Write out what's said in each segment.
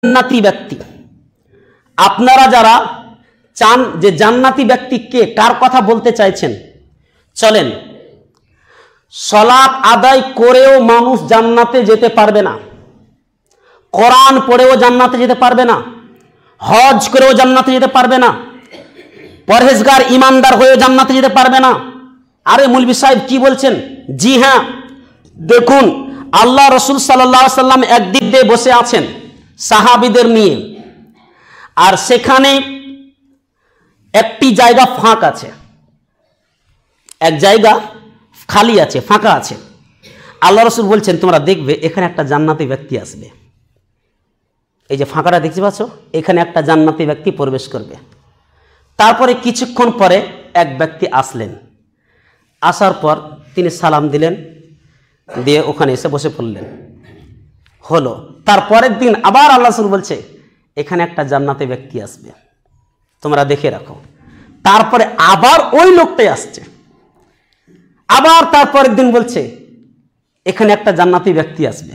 জান্নাতি ব্যক্তি। আপনারা যারা চান যে জান্নাতি ব্যক্তি কে, কার কথা বলতে চাইছেন, চলেন। সালাত আদায় করেও মানুষ জান্নাতে যেতে পারবে না, কোরআন পড়েও জান্নাতে যেতে পারবে না, হজ করেও জান্নাতে যেতে পারবে না, পরহেজগার ইমানদার হয়েও জান্নাতে যেতে পারবে না। আরে মৌলভী সাহেব কি বলছেন? জি হ্যাঁ, দেখুন আল্লাহ রসুল সাল্লাল্লাহু আলাইহি সাল্লাম একদিক দিয়ে বসে আছেন সাহাবীদের নিয়ে, আর সেখানে একটি জায়গা ফাঁক আছে, এক জায়গা খালি আছে, ফাঁকা আছে। আল্লাহ রসুল বলছেন তোমরা দেখবে এখানে একটা জান্নাতি ব্যক্তি আসবে, এই যে ফাঁকাটা দেখতে পাচ্ছ, এখানে একটা জান্নাতি ব্যক্তি প্রবেশ করবে। তারপরে কিছুক্ষণ পরে এক ব্যক্তি আসলেন, আসার পর তিনি সালাম দিলেন, দিয়ে ওখানে এসে বসে পড়লেন। হলো তারপরের দিন আবার আল্লাহ রসুল বলছে এখানে একটা জান্নাতি ব্যক্তি আসবে, তোমরা দেখে রাখো। তারপরে আবার ওই লোকটাই আসছে, আবার তারপরের দিন বলছে এখানে একটা জান্নাতি ব্যক্তি আসবে।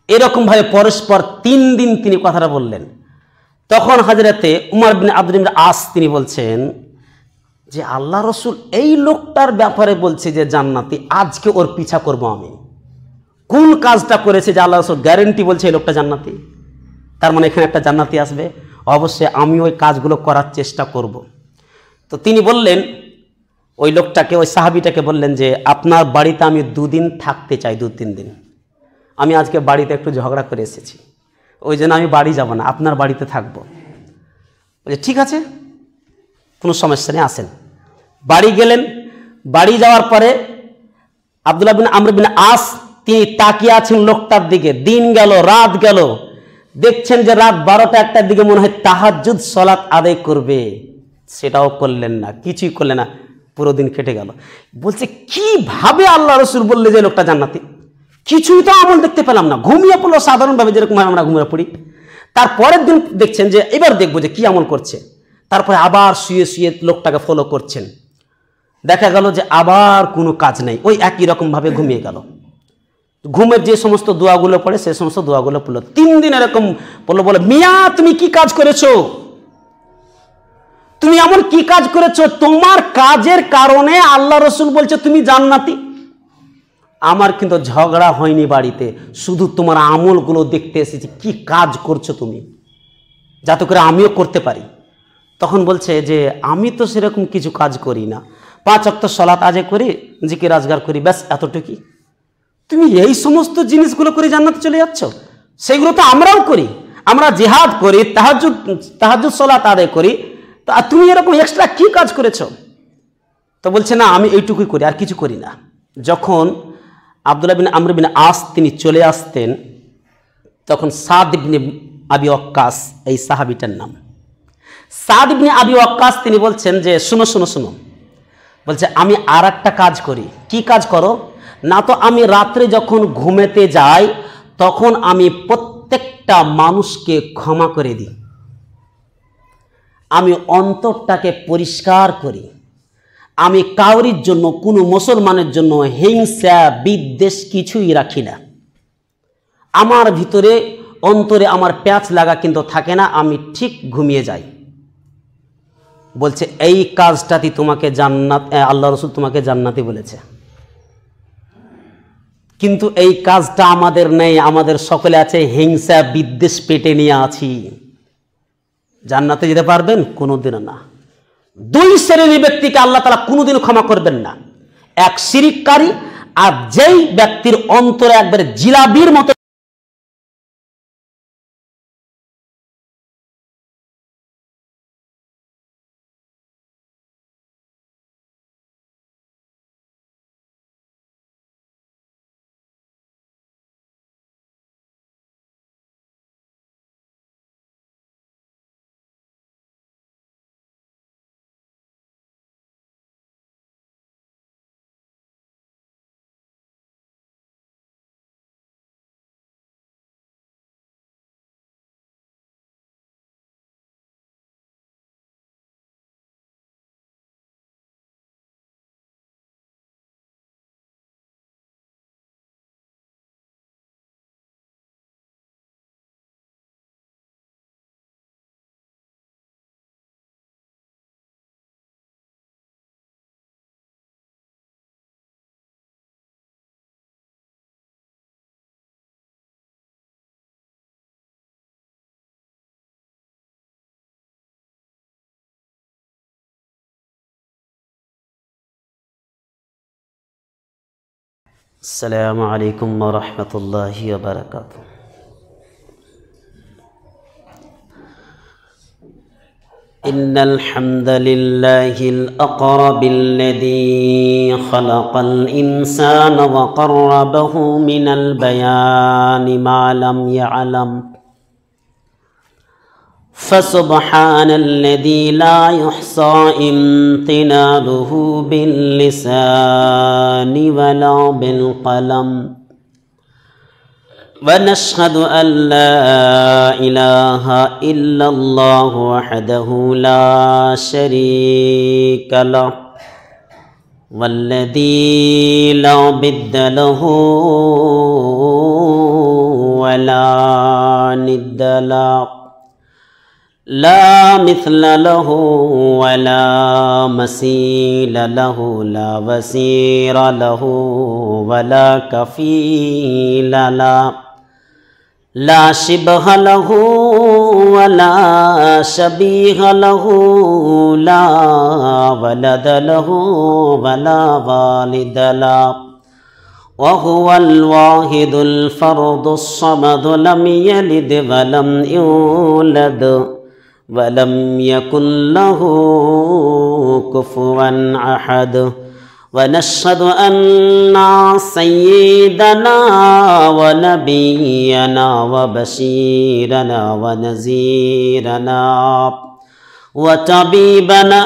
এরকম ভাবে পরস্পর 3 দিন তিনি কথাটা বললেন। তখন হযরতে উমর বিন আব্দুল আস তিনি বলছেন যে আল্লাহ রসুল এই লোকটার ব্যাপারে বলছে যে জান্নাতি, আজকে ওর পিছা করব আমি। কোন কাজটা করেছে যে আল্লাহ রসুল গ্যারেন্টি বলছে এই লোকটা জান্নাতি? তার মানে এখানে একটা জান্নাতি আসবে, অবশ্যই আমি ওই কাজগুলো করার চেষ্টা করব। তো তিনি বললেন ওই লোকটাকে, ওই সাহাবিটাকে বললেন যে আপনার বাড়িতে আমি 2 দিন থাকতে চাই, 2-3 দিন। আমি আজকে বাড়িতে একটু ঝগড়া করে এসেছি, ওই জন্য আমি বাড়ি যাব না, আপনার বাড়িতে থাকবো। বলছে ঠিক আছে, কোনো সমস্যা নেই, আসেন। বাড়ি গেলেন। বাড়ি যাওয়ার পরে আব্দুল্লাহ বিন আমর বিন আস তিনি তাকিয়ে আছেন লোকটার দিকে। দিন গেল, রাত গেল, দেখছেন যে রাত 12টা-1টার দিকে মনে হয় তাহাজ্জুদ সালাত আদায় করবে, সেটাও করলেন না, কিছুই করলেন না, পুরো দিন কেটে গেল। বলছে কিভাবে আল্লাহ রসুল বললে যে লোকটা জান্নাতি? কিছুই তো আমল দেখতে পেলাম না, ঘুমিয়ে পড়লো সাধারণভাবে যেরকম আমরা ঘুমিয়ে পড়ি। তারপরের দিন দেখছেন যে এবার দেখবো যে কি আমল করছে। তারপরে আবার শুয়ে শুয়ে লোকটাকে ফলো করছেন, দেখা গেল যে আবার কোনো কাজ নেই, ওই একই রকম ভাবে ঘুমিয়ে গেল। ঘুমের যে সমস্ত দোয়াগুলো পড়ে সে সমস্ত দোয়াগুলো পড়লো। 3 দিন এরকম বললো, বলে মিয়া তুমি কি কাজ করেছো, তুমি এমন কি কাজ করেছো, তোমার কাজের কারণে আল্লাহ রসুল বলছে তুমি জান্নাতি। আমার কিন্তু ঝগড়া হয়নি বাড়িতে, শুধু তোমার আমলগুলো দেখতে এসেছি, কি কাজ করছো তুমি, যাতে করে আমিও করতে পারি। তখন বলছে যে আমি তো সেরকম কিছু কাজ করি না, 5 ওয়াক্ত সালাত আদায় করি, জিকির আজগার করি, ব্যাস এতটুকুই। তুমি এই সমস্ত জিনিসগুলো করে জান্নাতে চলে যাচ্ছ? সেগুলো তো আমরাও করি, আমরা জিহাদ করি, তাহাজ্জুদ সালাত আদায় করি, তা তুমি এরকম এক্সট্রা কি কাজ করেছো? তো বলছে না আমি এইটুকুই করি, আর কিছু করি না। যখন আব্দুল্লাহ বিন আমর বিন আস তিনি চলে আসতেন, তখন সাদ ইবনে আবি ওয়াক্কাস, এই সাহাবীটার নাম সাদ ইবনে আবি ওয়াক্কাস, তিনি বলছেন যে শুনো শুনো শুনো, বলছে আমি আর একটা কাজ করি। কি কাজ করো? না তো আমি রাত্রে যখন ঘুমেতে যাই তখন আমি প্রত্যেকটা মানুষকে ক্ষমা করে দিই, আমি অন্তরটাকে পরিষ্কার করি, আমি কাউরির জন্য, কোনো মুসলমানের জন্য হিংসা বিদ্বেষ কিছুই রাখি না, আমার ভিতরে অন্তরে আমার প্যাঁচ লাগা কিন্তু থাকে না, আমি ঠিক ঘুমিয়ে যাই। বলছে এই কাজটাতে তোমাকে জান্নাত, আল্লাহ রসুল তোমাকে জান্নাতি বলেছে। কিন্তু এই কাজটা আমাদের নেই, আমাদের সকলে আছে হিংসা বিদ্বেষ পেটে নিয়ে আছি। জান্নাতে যেতে পারবেন? কোনোদিনও না। 2 শ্রেণীর ব্যক্তিকে আল্লাহ তাআলা কোনোদিনও ক্ষমা করবেন না, এক শিরিককারী, আর যেই ব্যক্তির অন্তরে একবারে জিলাবির মতো السلام عليكم ورحمة الله وبركاته. إن الحمد لله الأقرب الذي خلق الإنسان وقربه من البيان ما لم يعلم، فسبحان الذي لا يحصى امتنانه باللسان ولا بالقلم، ونشهد أن لا إله إلا الله وحده لا شريك له، والذي لا ضد له ولا ند له، لا مثل له ولا مثيل له، لا وزير له ولا كفيل له، لا شبه له ولا شبيه له، لا ولد له ولا والد له، وهو الواحد الفرد الصمد، لم يلد ولم يولد ولم يكن له كفوا أحد. ونشهد أن سيدنا ونبينا وبشيرنا ونذيرنا وطبيبنا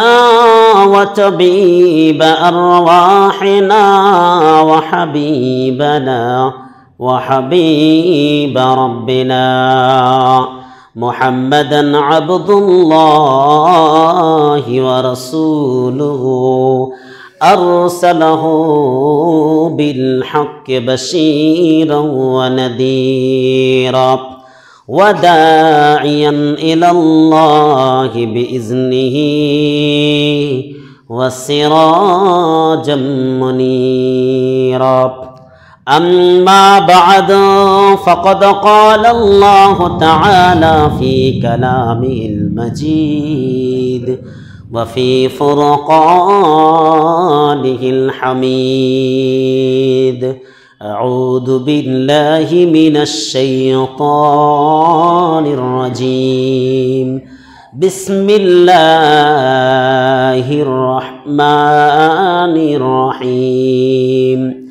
وطبيب أرواحنا وحبيبنا وحبيب ربنا محمدا عبد الله ورسوله، أرسله بالحق بشيرا ونذيرا وداعيا إلى الله بإذنه وسراجا منيرا. أما بعد، فقد قال الله تعالى في كلامه المجيد وفي فرقانه الحميد: أعوذ بالله من الشيطان الرجيم، بسم الله الرحمن الرحيم.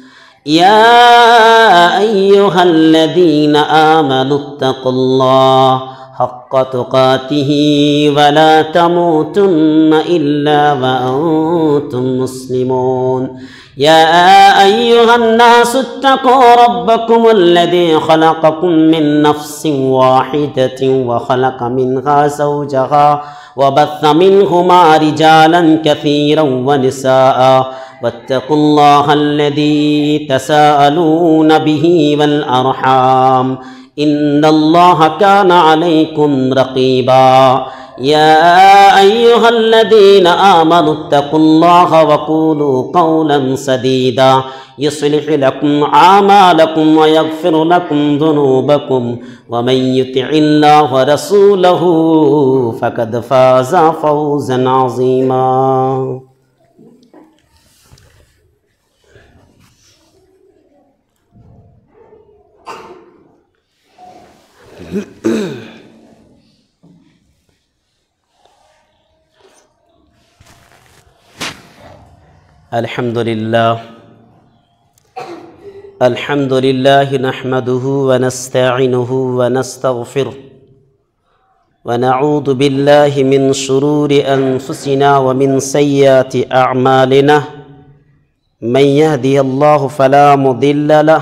يا أيها الذين آمنوا اتقوا الله حق تقاته ولا تموتن إلا وأنتم مسلمون. يا أيها الناس اتقوا ربكم الذي خلقكم من نفس واحدة وخلق منها زوجها وبث منهما رجالا كثيرا ونساء، واتقوا الله الذي تساءلون به والأرحام، إن الله كان عليكم رقيبا. يا أيها الذين آمنوا اتقوا الله وقولوا قولا سديدا يصلح لكم أعمالكم ويغفر لكم ذنوبكم، ومن يطع الله ورسوله فقد فاز فوزا عظيما. الحمد لله نحمده ونستعينه ونستغفره، ونعوذ بالله من شرور أنفسنا ومن سيئات أعمالنا، من يهدي الله فلا مضل له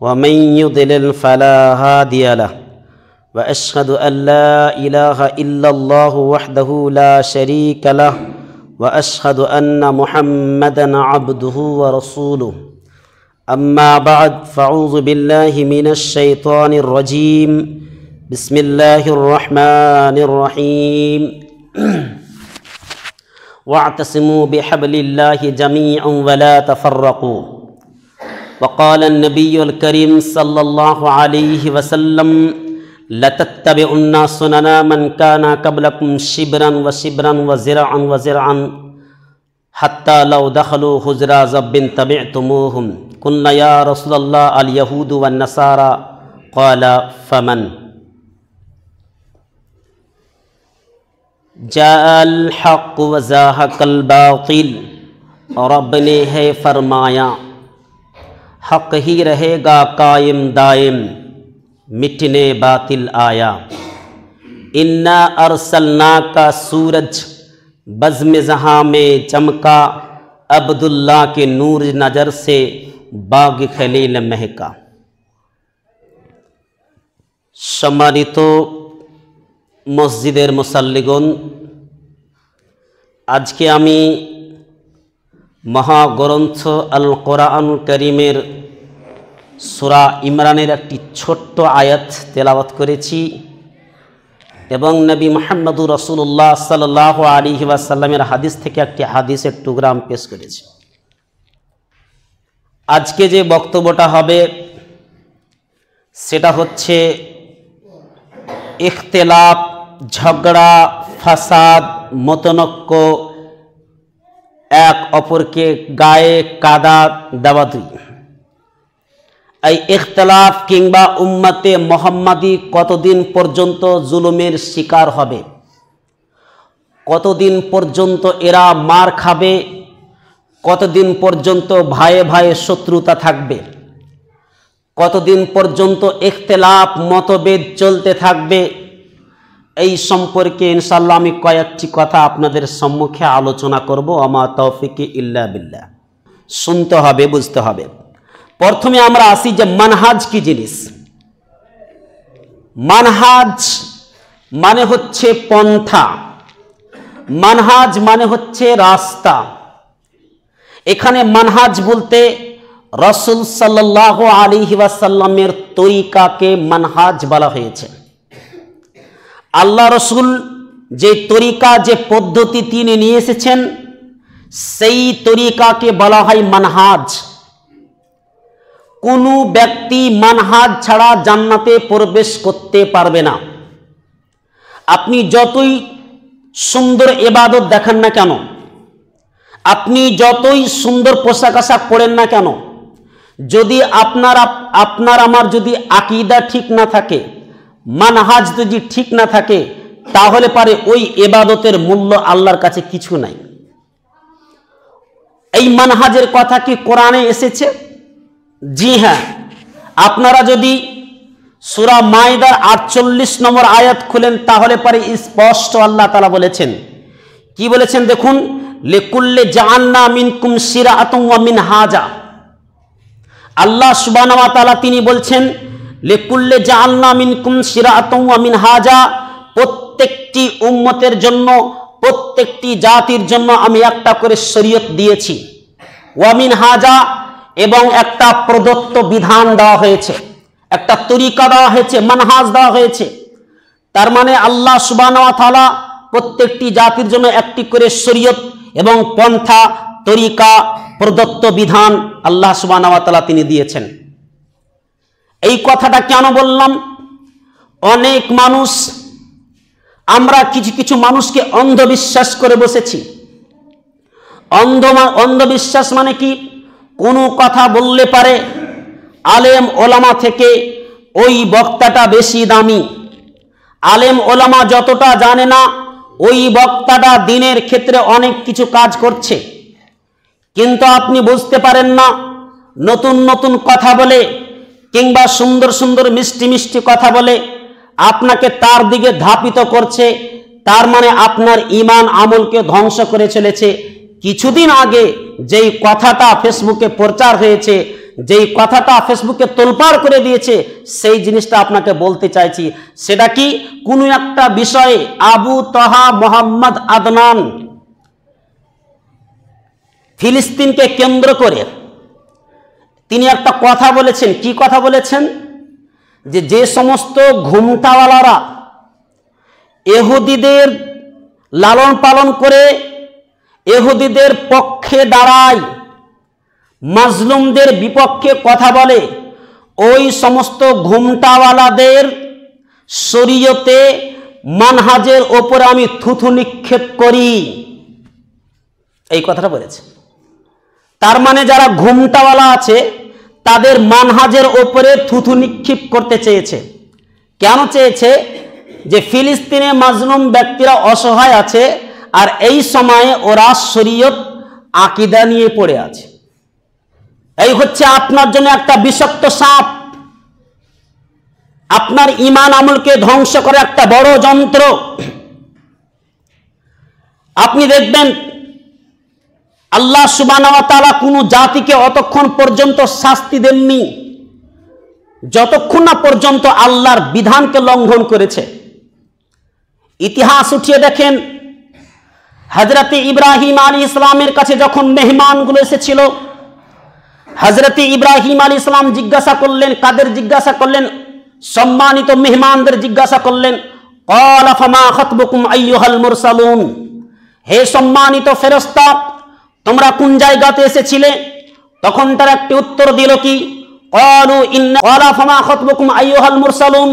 ومن يضلل فلا هادي له، وأشهد أن لا إله إلا الله وحده لا شريك له، وأشهد أن محمدا عبده ورسوله. أما بعد، فأعوذ بالله من الشيطان الرجيم، بسم الله الرحمن الرحيم. واعتصموا بحبل الله جميعا ولا تفرقوا. وقال النبي الكريم صلى الله عليه وسلم: لتتبعن سنن من كان قبلكم شبرا وشبرا وزرعا وزرعا حتى لو دخلوا حجر ضب تبعتموهم. কুলনা ইয়া রাসূলুল্লাহ আল ইয়াহুদু ওয়ান নাসারা ক্বালা ফামান জাআল হক ওয়া যাহাকাল বাতিল रब ने है फरमाया हक ही रहेगा कायम दायम मिटने बातिल आया इन्ना अरसलना का सूरज बज़्म जहाँ में चमका अब्दुल्ला के नूर नज़र से बाग खलील महका। सम्मानित मस्जिदेर मुसल्लिगण, आज के आमी महाग्रंथ अल कुरान करीमेर सूरा इमरानेर एकटी छोट्ट आयात तेलावत करेছি এবং नबी मुहम्मदुर रसूलुल्लाह सल्लल्लाहु आलैहि ওয়াসাল্লামের हादिस থেকে একটি হাদিসের টুকরা আমি পেশ করেছি। আজকে যে বক্তব্যটা হবে সেটা হচ্ছে ইখতিলাফ, ঝগড়া, ফাসাদ, মতনক্য, এক অপরকে গায়ে কাদা দেওয়া দুই। এই ইখতিলাফ কিংবা উম্মতে মুহাম্মাদি কতদিন পর্যন্ত জুলুমের শিকার হবে, কতদিন পর্যন্ত এরা মার খাবে, কতদিন পর্যন্ত ভাইয়ে ভাইয়ে শত্রুতা থাকবে, কতদিন পর্যন্ত ইখতিলাফ মতভেদ চলতে থাকবে, এই সম্পর্কে ইনশাআল্লাহ আমি কয়েকটি কথা আপনাদের সম্মুখে আলোচনা করব। আমা তৌফিকি ইল্লা বিল্লাহ। শুনতে হবে, বুঝতে হবে। প্রথমে আমরা আসি যে মানহাজ কি জিনিস। মানহাজ মানে হচ্ছে পন্থা, মানহাজ মানে হচ্ছে রাস্তা। এখানে মানহাজ বলতে রাসূল সাল্লাল্লাহু আলাইহি ওয়াসাল্লামের তরিকাকে মানহাজ বলা হয়েছে। আল্লাহ রসুল যে তরিকা, যে পদ্ধতি তিনি নিয়ে এসেছেন সেই তরিকাকে বলা হয় মানহাজ। কোনো ব্যক্তি মানহাজ ছাড়া জান্নাতে প্রবেশ করতে পারবে না। আপনি যতই সুন্দর ইবাদত দেখান না কেন, আপনি যতই সুন্দর পোশাক আশাক পরেন না কেন, যদি আপনার আমার যদি আকীদা ঠিক না থাকে, মানহাজ যদি ঠিক না থাকে, তাহলে পারে ওই ইবাদতের মূল্য আল্লাহর কাছে কিছু নাই। এই মানহাজের কথা কি কোরআনে এসেছে? জি হ্যাঁ। আপনারা যদি সূরা মাইদার 48 নম্বর আয়াত খুলেন তাহলে পারে স্পষ্ট আল্লাহ তাআলা বলেছেন। কি বলেছেন দেখুন, লিকুল্লি জাআলনা মিনকুম শিরাআতুন ওয়া মিনহাজা। আল্লাহ সুবহানাহু ওয়া তাআলা তিনি বলছেন লিকুল্লি জাআলনা মিনকুম শিরাআতুন ওয়া মিনহাজা, প্রত্যেকটি উম্মতের জন্য, প্রত্যেকটি জাতির জন্য আমি একটা করে শরীয়ত দিয়েছি। ওয়া মিনহাজা, এবং একটা প্রদত্ত বিধান দেওয়া হয়েছে, একটা তরিকা দেওয়া হয়েছে, মানহাজ দেওয়া হয়েছে। তার মানে আল্লাহ সুবহানাহু ওয়া তাআলা প্রত্যেকটি জাতির জন্য একটি করে শরীয়ত এবং পন্থা, তরিকা, প্রদত্ত বিধান আল্লাহ সুবহানাহু ওয়া তাআলা তিনি দিয়েছেন। এই কথাটা কেন বললাম? অনেক মানুষ, আমরা কিছু কিছু মানুষকে অন্ধবিশ্বাস করে বসেছি। অন্ধবিশ্বাস মানে কি? কোনো কথা বললে পারে আলেম ওলামা থেকে ওই বক্তাটা বেশি দামি, আলেম ওলামা যতটা জানে না ওই বক্তাটা দিনের ক্ষেত্রে অনেক কিছু কাজ করছে, কিন্তু আপনি বুঝতে পারেন না। নতুন নতুন কথা বলে কিংবা সুন্দর সুন্দর মিষ্টি মিষ্টি কথা বলে আপনাকে তার দিকে ধাপিত করছে, তার মানে আপনার ঈমান আমলকে ধ্বংস করে চলেছে। কিছুদিন আগে যেই কথাটা ফেসবুকে প্রচার হয়েছে, যেই কথাটা ফেসবুকে তোলপাড় করে দিয়েছে, সেই জিনিসটা আপনাকে বলতে চাইছি। সেটা কি? কোনো একটা বিষয়ে আবু তহা মোহাম্মদ আদনান ফিলিস্তিনকে কেন্দ্র করে তিনি একটা কথা বলেছেন। কি কথা বলেছেন? যে সমস্ত ঘুমটাওয়ালারা ইহুদিদের লালন পালন করে, ইহুদিদের পক্ষে দাঁড়ায়, মাজলুমদের বিপক্ষে কথা বলে, ওই সমস্ত ঘুমটাওয়ালাদের শরীয়তে মানহাজের ওপরে আমি থুথু নিক্ষেপ করি, এই কথাটা বলেছে। তার মানে যারা ঘুমটাওয়ালা আছে তাদের মানহাজের ওপরে থুথু নিক্ষেপ করতে চেয়েছে। কেন চেয়েছে? যে ফিলিস্তিনে মাজলুম ব্যক্তিরা অসহায় আছে, আর এই সময়ে ওরা শরীয়ত আকীদা নিয়ে পড়ে আছে। এই হচ্ছে আপনার জন্য একটা বিষাক্ত সাপ, আপনার ঈমান আমলকে ধ্বংস করে একটা বড় যন্ত্র। আপনি দেখবেন আল্লাহ সুবহানাহু ওয়া তাআলা কোনো জাতিকে অতক্ষণ পর্যন্ত শাস্তি দেননি যতক্ষণ না পর্যন্ত আল্লাহর বিধানকে লঙ্ঘন করেছে। ইতিহাস উঠিয়ে দেখেন, হযরতে ইব্রাহিম আলাইহিস সালামের কাছে যখন মেহমানগুলো এসেছিল, হযরতে ইব্রাহিম আলাইহিস সালাম জিজ্ঞাসা করলেন, কাদের জিজ্ঞাসা করলেন? সম্মানিত মেহমানদের জিজ্ঞাসা করলেন। ক্বালা ফামা খাতবুকুম আইয়ুহাল মুরসালুন, হে সম্মানিত ফেরেশতা, তোমরা কোন জায়গাতে এসেছিলে? তখন তারা একটি উত্তর দিল কি? ক্বালু ইন্না ক্বালা ফামা খাতবুকুম আইয়ুহাল মুরসালুন,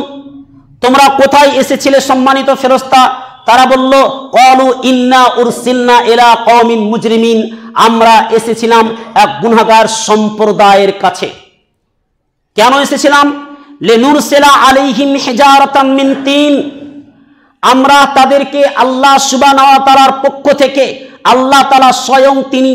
তোমরা কোথায় এসেছিলে সম্মানিত ফেরেশতা? তারা বলল, ক্বালু ইন্না উরসিলনা ইলা কওমিন মুজরিমিন, আমরা এসেছিলাম এক গুনাহগার সম্প্রদায়ের কাছে। কেন এসেছিলাম? লিনুরসিলা আলাইহিম হিজারাতাম মিন তিন, আমরা তাদেরকে আল্লাহ সুবহানাহু ওয়া তাআলার পক্ষ থেকে আল্লাহ তাআলা স্বয়ং তিনি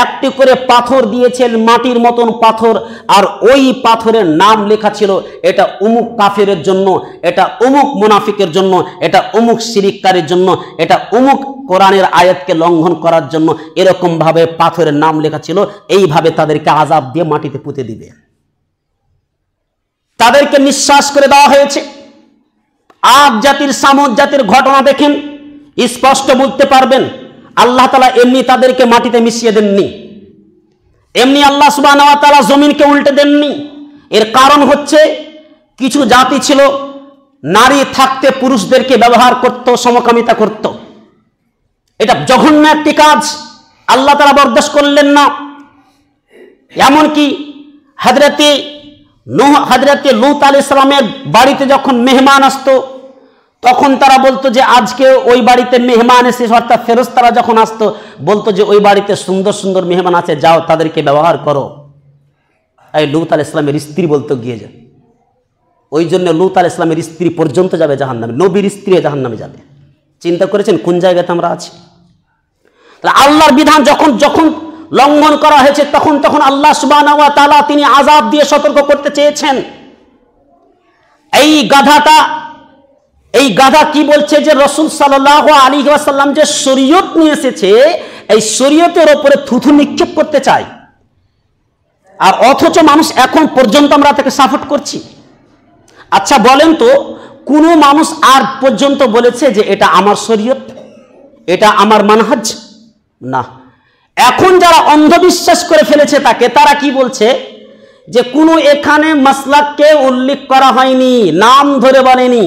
একটি করে পাথর দিয়েছেন, মাটির মতন পাথর, আর ওই পাথরের নাম লেখা ছিল এটা অমুক কাফেরের জন্য, এটা অমুক মুনাফিকের জন্য, এটা অমুক শিরিককারীর জন্য, এটা অমুক কোরআনের আয়াতকে লঙ্ঘন করার জন্য। এরকম ভাবে পাথরের নাম লেখা ছিল। এইভাবে তাদেরকে আযাব দিয়ে মাটিতে পুঁতে দিবে, তাদেরকে নিঃশ্বাস করে দেওয়া হয়েছে। আদ জাতির সামুদ জাতির ঘটনা দেখেন, স্পষ্ট বুঝতে পারবেন আল্লাহ তাআলা এমনি তাদেরকে মাটিতে মিশিয়ে দেননি, এমনি আল্লাহ সুবহানাহু ওয়া তাআলা জমিনকে উল্টে দেননি। এর কারণ হচ্ছে কিছু জাতি ছিল নারী থাকতে পুরুষদেরকে ব্যবহার করত, সমকামিতা করত। এটা জঘন্য একটি কাজ, আল্লাহ তাআলা বরদাস্ত করলেন না। এমনকি হযরতে লূত আলাইহিস সালামের বাড়িতে যখন মেহমান আসতো, তখন তারা বলতো যে আজকে ওই বাড়িতে মেহমান এসে, অর্থাৎ ফেরেশতারা যখন আসতো বলতো যে ওই বাড়িতে সুন্দর সুন্দর মেহমান আছে, যাও তাদেরকে ব্যবহার করো। এই লূত আলাইহিস সালামের স্ত্রী বলতো গিয়ে যা। ওই জন্য লূত আলাইহিস সালামের স্ত্রী পর্যন্ত যাবে জাহান্নামে, নবীর স্ত্রী জাহান্নামে যাবে। চিন্তা করেছেন কোন জায়গাতে আমরা আছি? আল্লাহর বিধান যখন যখন লঙ্ঘন করা হয়েছে তখন তখন আল্লাহ সুবহানাহু ওয়া তাআলা তিনি আযাব দিয়ে সতর্ক করতে চেয়েছেন। এই গাধা কি বলছে? যে রাসূল সাল্লাল্লাহু আলাইহি ওয়াসাল্লাম যে শরীয়ত নিয়ে এসেছে, এই শরীয়তের উপরে থুথু নিক্ষেপ করতে চায়, আর অথচ মানুষ এখন পর্যন্ত আমরা তাকে সাপোর্ট করছি। আচ্ছা বলেন তো, কোন মানুষ আর পর্যন্ত বলেছে যে এটা আমার শরীয়ত, এটা আমার মানহাজ? না। এখন যারা অন্ধবিশ্বাস করে ফেলেছে তাকে, তারা কি বলছে? যে কোনো এখানে মাসলাককে উল্লেখ করা হয়নি, নাম ধরে বলেনি।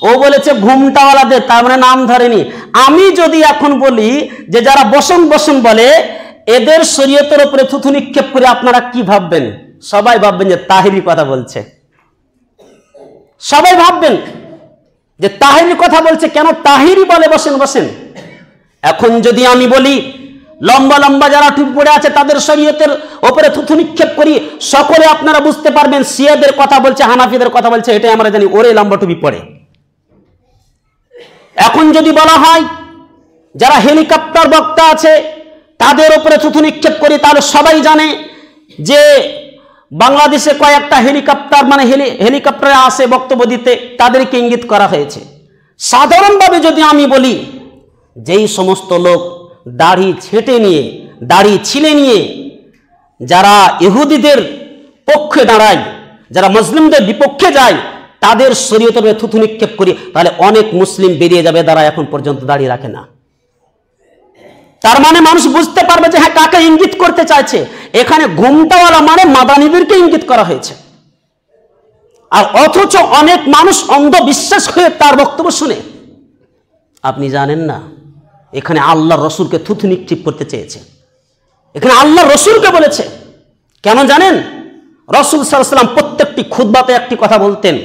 ও বলেছে ঘুমটাওয়ালাদের, তার মানে নাম ধরেনি। আমি যদি এখন বলি যে যারা বসন বসন বলে, এদের শরীয়তের উপরে থুথু নিক্ষেপ করে আপনারা কি ভাববেন? সবাই ভাববেন যে তাহিরি কথা বলছে। সবাই ভাববেন যে তাহিরি কথা বলছে। কেন তাহিরি বলে বসেন বসেন? এখন যদি আমি বলি লম্বা লম্বা যারা টুপি পড়ে আছে তাদের শরীয়তের উপরে থুথু নিক্ষেপ করি, সকলে আপনারা বুঝতে পারবেন শিয়াদের কথা বলছে, হানাফিদের কথা বলছে, এটাই আমরা জানি, ওরে লম্বা টুপি পড়ে। এখন যদি বলা হয় যারা হেলিকপ্টার বক্তা আছে তাদের উপরে থুথু নিক্ষেপ করি, তাহলে সবাই জানে যে বাংলাদেশে কয়েকটা হেলিকপ্টার মানে হেলিকপ্টারে আসে বক্তব্য দিতে, তাদেরকে ইঙ্গিত করা হয়েছে। সাধারণভাবে যদি আমি বলি যেই সমস্ত লোক দাড়ি ছেঁটে নিয়ে, দাড়ি ছিলে নিয়ে যারা ইহুদিদের পক্ষে দাঁড়ায়, যারা মুসলিমদের বিপক্ষে যায়, তাদের শরীয়তের উপরে থুথু নিক্ষেপ করি, তাহলে অনেক মুসলিম বেরিয়ে যাবে যারা এখন পর্যন্ত দাড়ি রাখে না। তার মানে মানুষ বুঝতে পারবে যে হ্যাঁ কাকে ইঙ্গিত করতে চাইছে। এখানে ঘুমটাওয়ালা মানে মাদানীদেরকে ইঙ্গিত করা হয়েছে। আর অথচ অনেক মানুষ অন্ধবিশ্বাস হয়ে তার বক্তব্য শুনে। আপনি জানেন না এখানে আল্লাহ রসুলকে থুথু নিক্ষেপ করতে চেয়েছে। এখানে আল্লাহ রসুলকে বলেছে। কেন জানেন? রাসূল সাল্লাল্লাহু আলাইহি ওয়াসাল্লাম প্রত্যেকটি খুতবাতে একটি কথা বলতেন,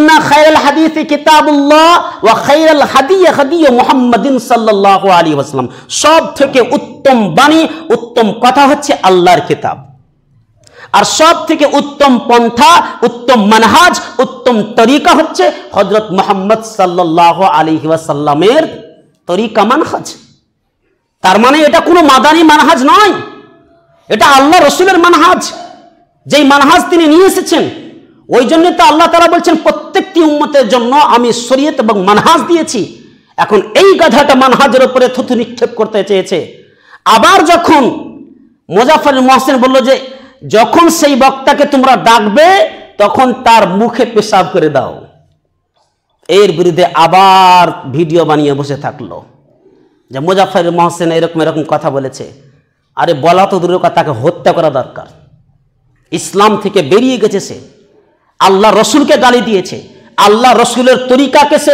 না খায়রুল হাদিসি কিতাবুল্লাহ ওয়া খায়রুল হাদিয়্যি হাদিয়্যু মুহাম্মাদিন সাল্লাল্লাহু আলাইহি ওয়াসাল্লাম। সব থেকে উত্তম বাণী, উত্তম কথা হচ্ছে আল্লাহর কিতাব। আর সব থেকে উত্তম পন্থা, উত্তম মানহাজ, উত্তম তরিকা হচ্ছে হযরত মুহাম্মদ সাল্লাল্লাহু আলাইহি ওয়াসাল্লামের তরিকা, মানহাজ। তার মানে এটা কোনো মাদানী মানহাজ নয়, এটা আল্লাহ রসুলের মানহাজ, যেই মানহাজ তিনি নিয়ে এসেছেন। ওই জন্য তো আল্লাহ তাআলা বলছেন প্রত্যেকটি উম্মতের জন্য আমি শরীয়ত এবং মানহাজ দিয়েছি। এখন এই গাধাটা মানহাজের উপরে থুতু নিক্ষেপ করতে চেয়েছে। আবার যখন মোজাফফর মহসিন বলল যে যখন সেই বক্তাকে তোমরা ডাকবে তখন তার মুখে পেশাব করে দাও, এর বিরুদ্ধে আবার ভিডিও বানিয়ে বসে থাকলো যে মোজাফফর মহসিন এরকম এরকম কথা বলেছে। আরে বলা তো দূরের কথা, তাকে হত্যা করা দরকার। ইসলাম থেকে বেরিয়ে গেছে সে, আল্লাহ রসুলকে গালি দিয়েছে, আল্লাহ রসুলের তরিকাকে সে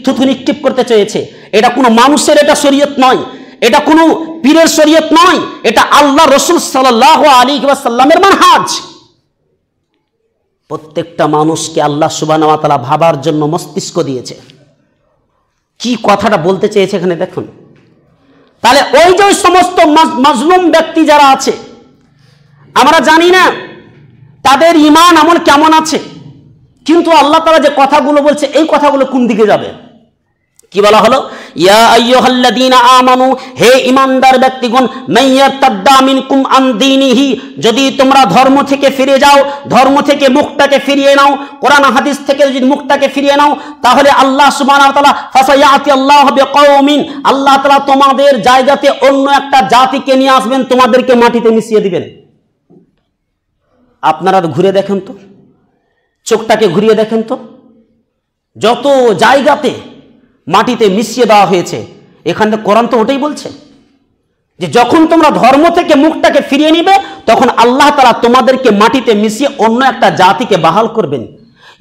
থুতু নিক্ষেপ করতে চেয়েছে। এটা কোনো মানুষের এটা শরীয়ত নয়, এটা কোনো পীরের শরীয়ত নয়, এটা আল্লাহ রসুল সাল্লাল্লাহু আলাইহি ওয়াসাল্লামের মানহাজ। প্রত্যেকটা মানুষকে আল্লাহ সুবহানাহু ওয়া তাআলা ভাবার জন্য মস্তিষ্ক দিয়েছে। কি কথাটা বলতে চেয়েছে এখানে দেখুন। তাহলে ওই যে সমস্ত মাজলুম ব্যক্তি যারা আছে, আমরা জানি না তাদের ঈমান আমল কেমন আছে, কিন্তু আল্লাহ তাআলা যে কথাগুলো বলছে এই কথাগুলো কোন দিকে যাবে? কি বলা হলো? ইয়া আইয়ুহাল্লাযীনা আমানু, হে ঈমানদার ব্যক্তিগণ, মাইয়ারতাদ্দা মিনকুম আন দীনিহি, যদি তোমরা ধর্ম থেকে ফিরে যাও, ধর্ম থেকে মুখটাকে ফিরিয়ে নাও, কোরআন হাদিস থেকে যদি মুখটাকে ফিরিয়ে নাও, তাহলে আল্লাহ সুবহানাহু ওয়া তাআলা ফাসায়াতি আল্লাহু বিকওমিন, আল্লাহ তাআলা তোমাদের জায়গাতে অন্য একটা জাতিকে নিয়ে আসবেন, তোমাদেরকে মাটিতে মিশিয়ে দিবেন। আপনারা ঘুরে দেখেন তো, চোখটাকে ঘুরিয়ে দেখেন তো, যত জায়গাতে মাটিতে মিশিয়ে দেওয়া হয়েছে, এখানে কোরআন তো ওটাই বলছে যে যখন তোমরা ধর্ম থেকে মুখটাকে ফিরিয়ে নিবে তখন আল্লাহ তাআলা তোমাদেরকে মাটিতে মিশিয়ে অন্য একটা জাতিকে বাহাল করবেন।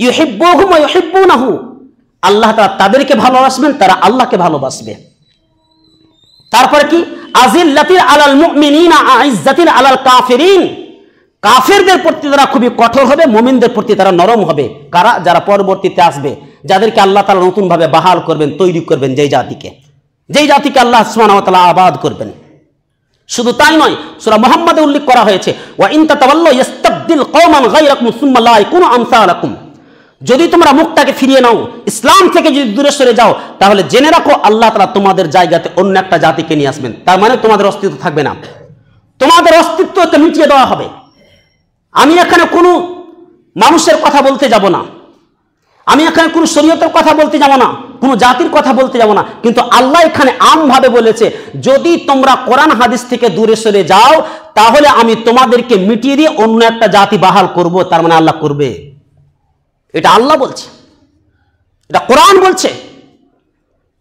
ইউহিব্বুহুম ওয়া ইউহিব্বুনাহু, আল্লাহ তাআলা তাদেরকে ভালোবাসবেন, তারা আল্লাহকে ভালোবাসবে। তারপরে কি? আজিল্লাতিন আলাল মুমিনিনা আইজ্জাতিন আলাল কাফিরিন, কাফেরদের প্রতি তারা খুবই কঠোর হবে, মুমিনদের প্রতি তারা নরম হবে। কারা? যারা পরবর্তীতে আসবে, যাদেরকে আল্লাহ তাআলা নতুন ভাবে বাহাল করবেন, তৈরি করবেন, যেই জাতিকে আল্লাহ সুবহানাহু ওয়া তাআলা আবাদ করবেন। শুধু তাই নয়, সূরা মুহাম্মাদে উল্লেখ করা হয়েছে ওয়া ইন তাতাওয়াল্লাউ ইস্তাবদিল কওমান গায়রাকুম সুম্মা লা ইয়াকুনু আমসালাকুম, যদি তোমরা মুখটাকে ফিরিয়ে নাও, ইসলাম থেকে যদি দূরে সরে যাও, তাহলে জেনে রাখো আল্লাহ তাআলা তোমাদের জায়গাতে অন্য একটা জাতিকে নিয়ে আসবেন। তার মানে তোমাদের অস্তিত্ব থাকবে না, তোমাদের অস্তিত্বকে মিটিয়ে দেওয়া হবে। আমি এখানে কোনো মানুষের কথা বলতে যাব না, আমি এখানে কোনো শরীয়তের কথা বলতে যাব না, কোনো জাতির কথা বলতে যাব না, কিন্তু আল্লাহ এখানে আমভাবে বলেছে যদি তোমরা কোরআন হাদিস থেকে দূরে সরে যাও তাহলে আমি তোমাদেরকে মিটিয়ে দিয়ে অন্য একটা জাতি বাহাল করব। তার মানে আল্লাহ করবে, এটা আল্লাহ বলছে, এটা কোরআন বলছে।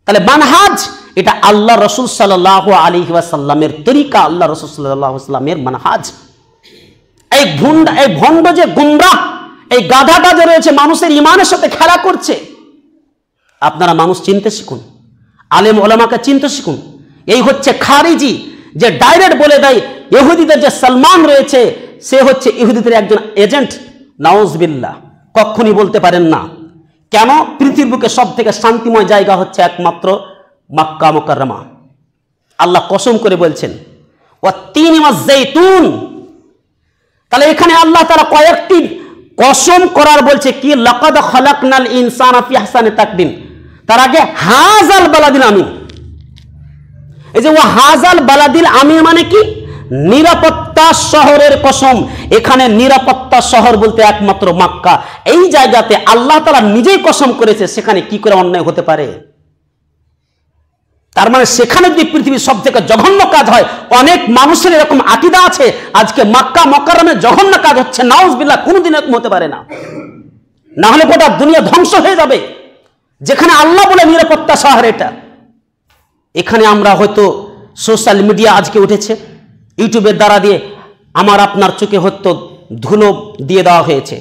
তাহলে মানহাজ এটা আল্লাহ রসুল সাল্লাল্লাহু আলাইহি ওয়াসাল্লামের তরিকা, আল্লাহ রসুল সাল্লাল্লাহু আলাইহি ওয়াসাল্লামের মানহাজ। এই ভণ্ড যে গুমরাহ, এই গাধাটা যে রয়েছে মানুষের ইমানের সাথে খেলা করছে, আপনারা মানুষ চিনতে শিখুন, আলেম ওলামাকে চিনতে শিখুন। এই হচ্ছে খারিজি, যে ডাইরেক্ট বলে দেয় ইহুদিদের যে সালমান রয়েছে সে হচ্ছে ইহুদিদের একজন এজেন্ট। নাউজুবিল্লাহ, কখনই বলতে পারেন না। কেন? পৃথিবীর বুকে সব থেকে শান্তিময় জায়গা হচ্ছে একমাত্র মক্কা মুকাররমা। আল্লাহ কসম করে বলছেন ওয়াত-তিনি ওয়াজ-জাইতুন। তাহলে এখানে আল্লাহ তাআলা কয়েকটি কসম করার বলছে কি, লাকাদ খালাকনাল ইনসানা ফি আহসানি তাকওয়িম। তার আগে হাযাল বালাদিল আমিন। এই যে ওয়া হাযাল বালাদিল আমিন মানে কি? নিরাপত্তা শহরের কসম। এখানে নিরাপত্তা শহর বলতে একমাত্র মক্কা। এই জায়গাতে আল্লাহ তাআলা নিজেই কসম করেছে, সেখানে কি করে অন্যায় হতে পারে? তার মানে সেখানে যদি পৃথিবীর সব থেকে জঘন্য কাজ হয়, অনেক মানুষের এরকম আকীদা আছে আজকে মক্কা মুকাররমে জঘন্য কাজ হচ্ছে, নাউজুবিল্লাহ, কোনোদিন এরকম হতে পারে না। না হলে গোটা দুনিয়া ধ্বংস হয়ে যাবে। যেখানে আল্লাহ বলে নিরাপত্তা শহর এটা, এখানে আমরা হয়তো সোশ্যাল মিডিয়া আজকে উঠেছে, ইউটিউবের দ্বারা দিয়ে আমার আপনার চোখে হয়তো ধুলো দিয়ে দেওয়া হয়েছে,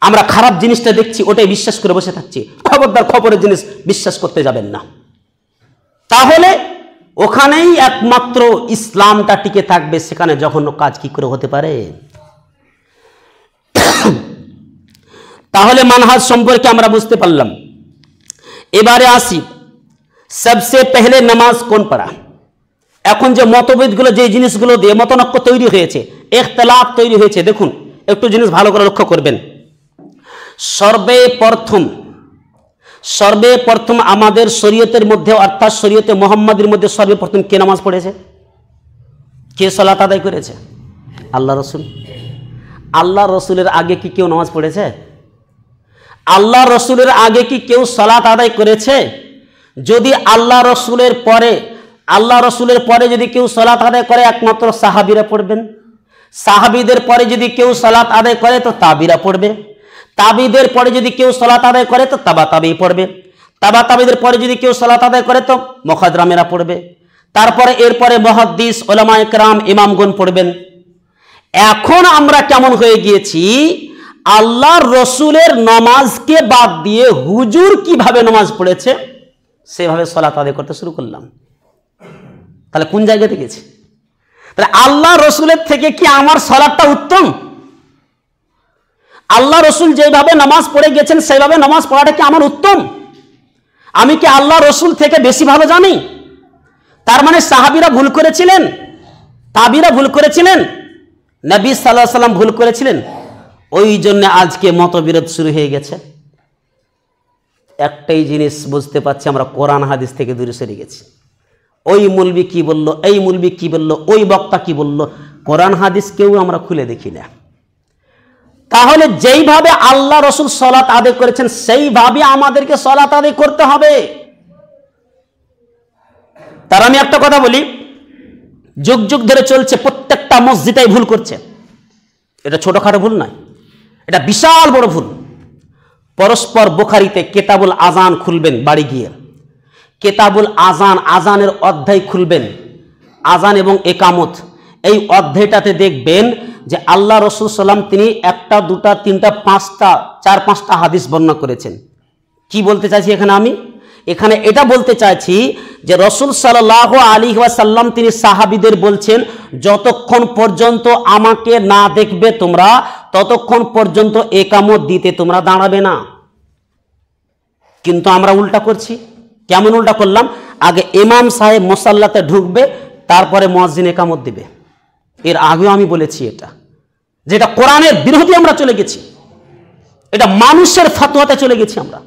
আমরা খারাপ জিনিসটা দেখছি, ওটাই বিশ্বাস করে বসে থাকছি। খবরদার, খবরের জিনিস বিশ্বাস করতে যাবেন না। তাহলে ওখানেই একমাত্র ইসলামটা টিকে থাকবে, সেখানে জঘন্য কাজ কি করে হতে পারে? তাহলে মানহাজ সম্পর্কে আমরা বুঝতে পারলাম। এবারে আসি, সবচেয়ে পেহলে নামাজ কোন পড়া। এখন যে মতভেদগুলো, যে জিনিসগুলো দিয়ে মতনৈক্য তৈরি হয়েছে, ইখতিলাফ তৈরি হয়েছে। দেখুন একটু জিনিস ভালো করে লক্ষ্য করবেন। সর্বপ্রথম আমাদের শরীয়তের মধ্যে অর্থাৎ শরীয়তে মুহাম্মাদের মধ্যে সর্বপ্রথম কে নামাজ পড়েছে, কে সালাত আদায় করেছে? আল্লাহ রসুল। আল্লাহ রসুলের আগে কি কেউ নামাজ পড়েছে? আল্লাহ রসুলের আগে কি কেউ সালাত আদায় করেছে? যদি আল্লাহ রসুলের পরে যদি কেউ সালাত আদায় করে একমাত্র সাহাবীরা পড়বেন। সাহাবীদের পরে যদি কেউ সালাত আদায় করে তো তাবিরা পড়বে। তাবিদের পরে যদি কেউ সালাত আদায় করে তো তাবা তাবি পড়বে। তাবা তাবিদের পরে যদি কেউ সালাত আদায় করে তো মুখাদ্রামেরা পড়বে। তারপরে এরপরে মুহাদ্দিস উলামায়ে কেরাম ইমামগণ পড়বেন। এখন আমরা কেমন হয়ে গিয়েছি, আল্লাহর রসুলের নামাজকে বাদ দিয়ে হুজুর কিভাবে নামাজ পড়েছে সেভাবে সালাত আদায় করতে শুরু করলাম। তাহলে কোন জায়গাতে গেছি? তাহলে আল্লাহ রসুলের থেকে কি আমার সালাতটা উত্তম? আল্লাহ রসুল যেভাবে নামাজ পড়ে গেছেন সেইভাবে নামাজ পড়াটা কি আমার উত্তম? আমি কি আল্লাহ রসুল থেকে বেশি ভালো জানি? তার মানে সাহাবীরা ভুল করেছিলেন, তাবিরা ভুল করেছিলেন, নবী সাল্লাল্লাহু আলাইহি ওয়াসাল্লাম ভুল করেছিলেন। ওই জন্য আজকে মতবিরোধ শুরু হয়ে গেছে। একটাই জিনিস বুঝতে পারছি, আমরা কোরআন হাদিস থেকে দূরে সরে গেছি। ওই মৌলবি কি বলল, এই মৌলবি কি বলল, ওই বক্তা কি বলল, কোরআন হাদিস কেউ আমরা খুলে দেখি না। তাহলে যেইভাবে আল্লাহ রসুল সালাত আদায় করেছেন সেইভাবে আমাদেরকে সালাত আদায় করতে হবে। তার আমি একটা কথা বলি, যুগ যুগ ধরে চলছে, প্রত্যেকটা মসজিদেই ভুল করছে। এটা ছোটখাটো ভুল নয়, এটা বিশাল বড় ভুল। পরস্পর বুখারীতে কেতাবুল আজান খুলবেন, বাড়ি গিয়ে কেতাবুল আজান, আজানের অধ্যায় খুলবেন, আজান এবং একামত, এই অধ্যায়টাতে দেখবেন যে আল্লাহ রসুল সাল্লাম তিনি একটা দুটা তিনটা পাঁচটা চার পাঁচটা হাদিস বর্ণনা করেছেন। কি বলতে চাইছি এখানে এটা বলতে চাইছি যে রসুল সাল্লাল্লাহু আলাইহি ওয়াসাল্লাম তিনি সাহাবীদের বলছেন, যতক্ষণ পর্যন্ত আমাকে না দেখবে তোমরা ততক্ষণ পর্যন্ত একামত দিতে তোমরা দাঁড়াবে না। কিন্তু আমরা উল্টা করছি। কেমন উল্টা করলাম? আগে ইমাম সাহেব মুসাল্লাতে ঢুকবে, তারপরে মুয়াজ্জিন একামত দিবে। এর আগেও আমি বলেছি এটা, যেটা কোরআনের বিরোধী আমরা চলে গেছি। এটা মানুষের ফতোয়াতে চলে গেছি আমরা।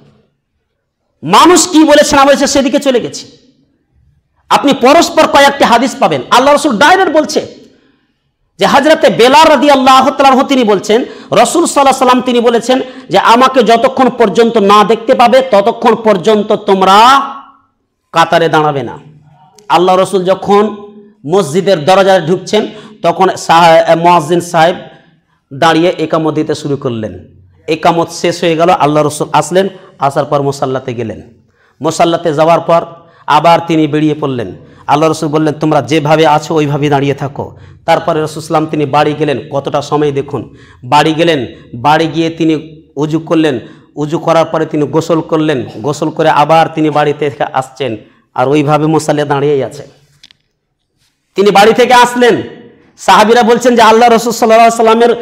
মানুষ কি বলেছে না বলেছে সেদিকে চলে গেছি। আপনি পরস্পর কয়েকটি হাদিস পাবেন, আল্লাহ রসুল ডাইরেক্ট বলছে যে হযরতে বেলাল রাদিয়াল্লাহু তাআলা আনহু তিনি বলছেন, রাসূল সাল্লাল্লাহু আলাইহি ওয়াসাল্লাম তিনি বলেছেন যে আমাকে যতক্ষণ পর্যন্ত না দেখতে পাবে ততক্ষণ পর্যন্ত তোমরা কাতারে দাঁড়াবে না। আল্লাহ রসুল যখন মসজিদের দরজায় ঢুকছেন তখন মুয়াজ্জিন সাহেব দাঁড়িয়ে একামত দিতে শুরু করলেন। একামত শেষ হয়ে গেল, আল্লাহ রসুল আসলেন, আসার পর মুসাল্লাতে গেলেন। মুসাল্লাতে যাওয়ার পর আবার তিনি বেরিয়ে পড়লেন। আল্লাহ রসুল বললেন তোমরা যেভাবে আছো ওইভাবে দাঁড়িয়ে থাকো। তারপরে রাসূল সাল্লাল্লাহু আলাইহি ওয়াসাল্লাম তিনি বাড়ি গেলেন। কতটা সময় দেখুন, বাড়ি গেলেন, বাড়ি গিয়ে তিনি উজু করলেন, উজু করার পরে তিনি গোসল করলেন, গোসল করে আবার তিনি বাড়িতে আসছেন, আর ওইভাবে মুসাল্লায় দাঁড়িয়েই আছে। তিনি বাড়ি থেকে আসলেন, সাহাবীরা বলছেন যে আল্লাহ রসুল সাল্লাল্লাহু আলাইহি ওয়াসাল্লামের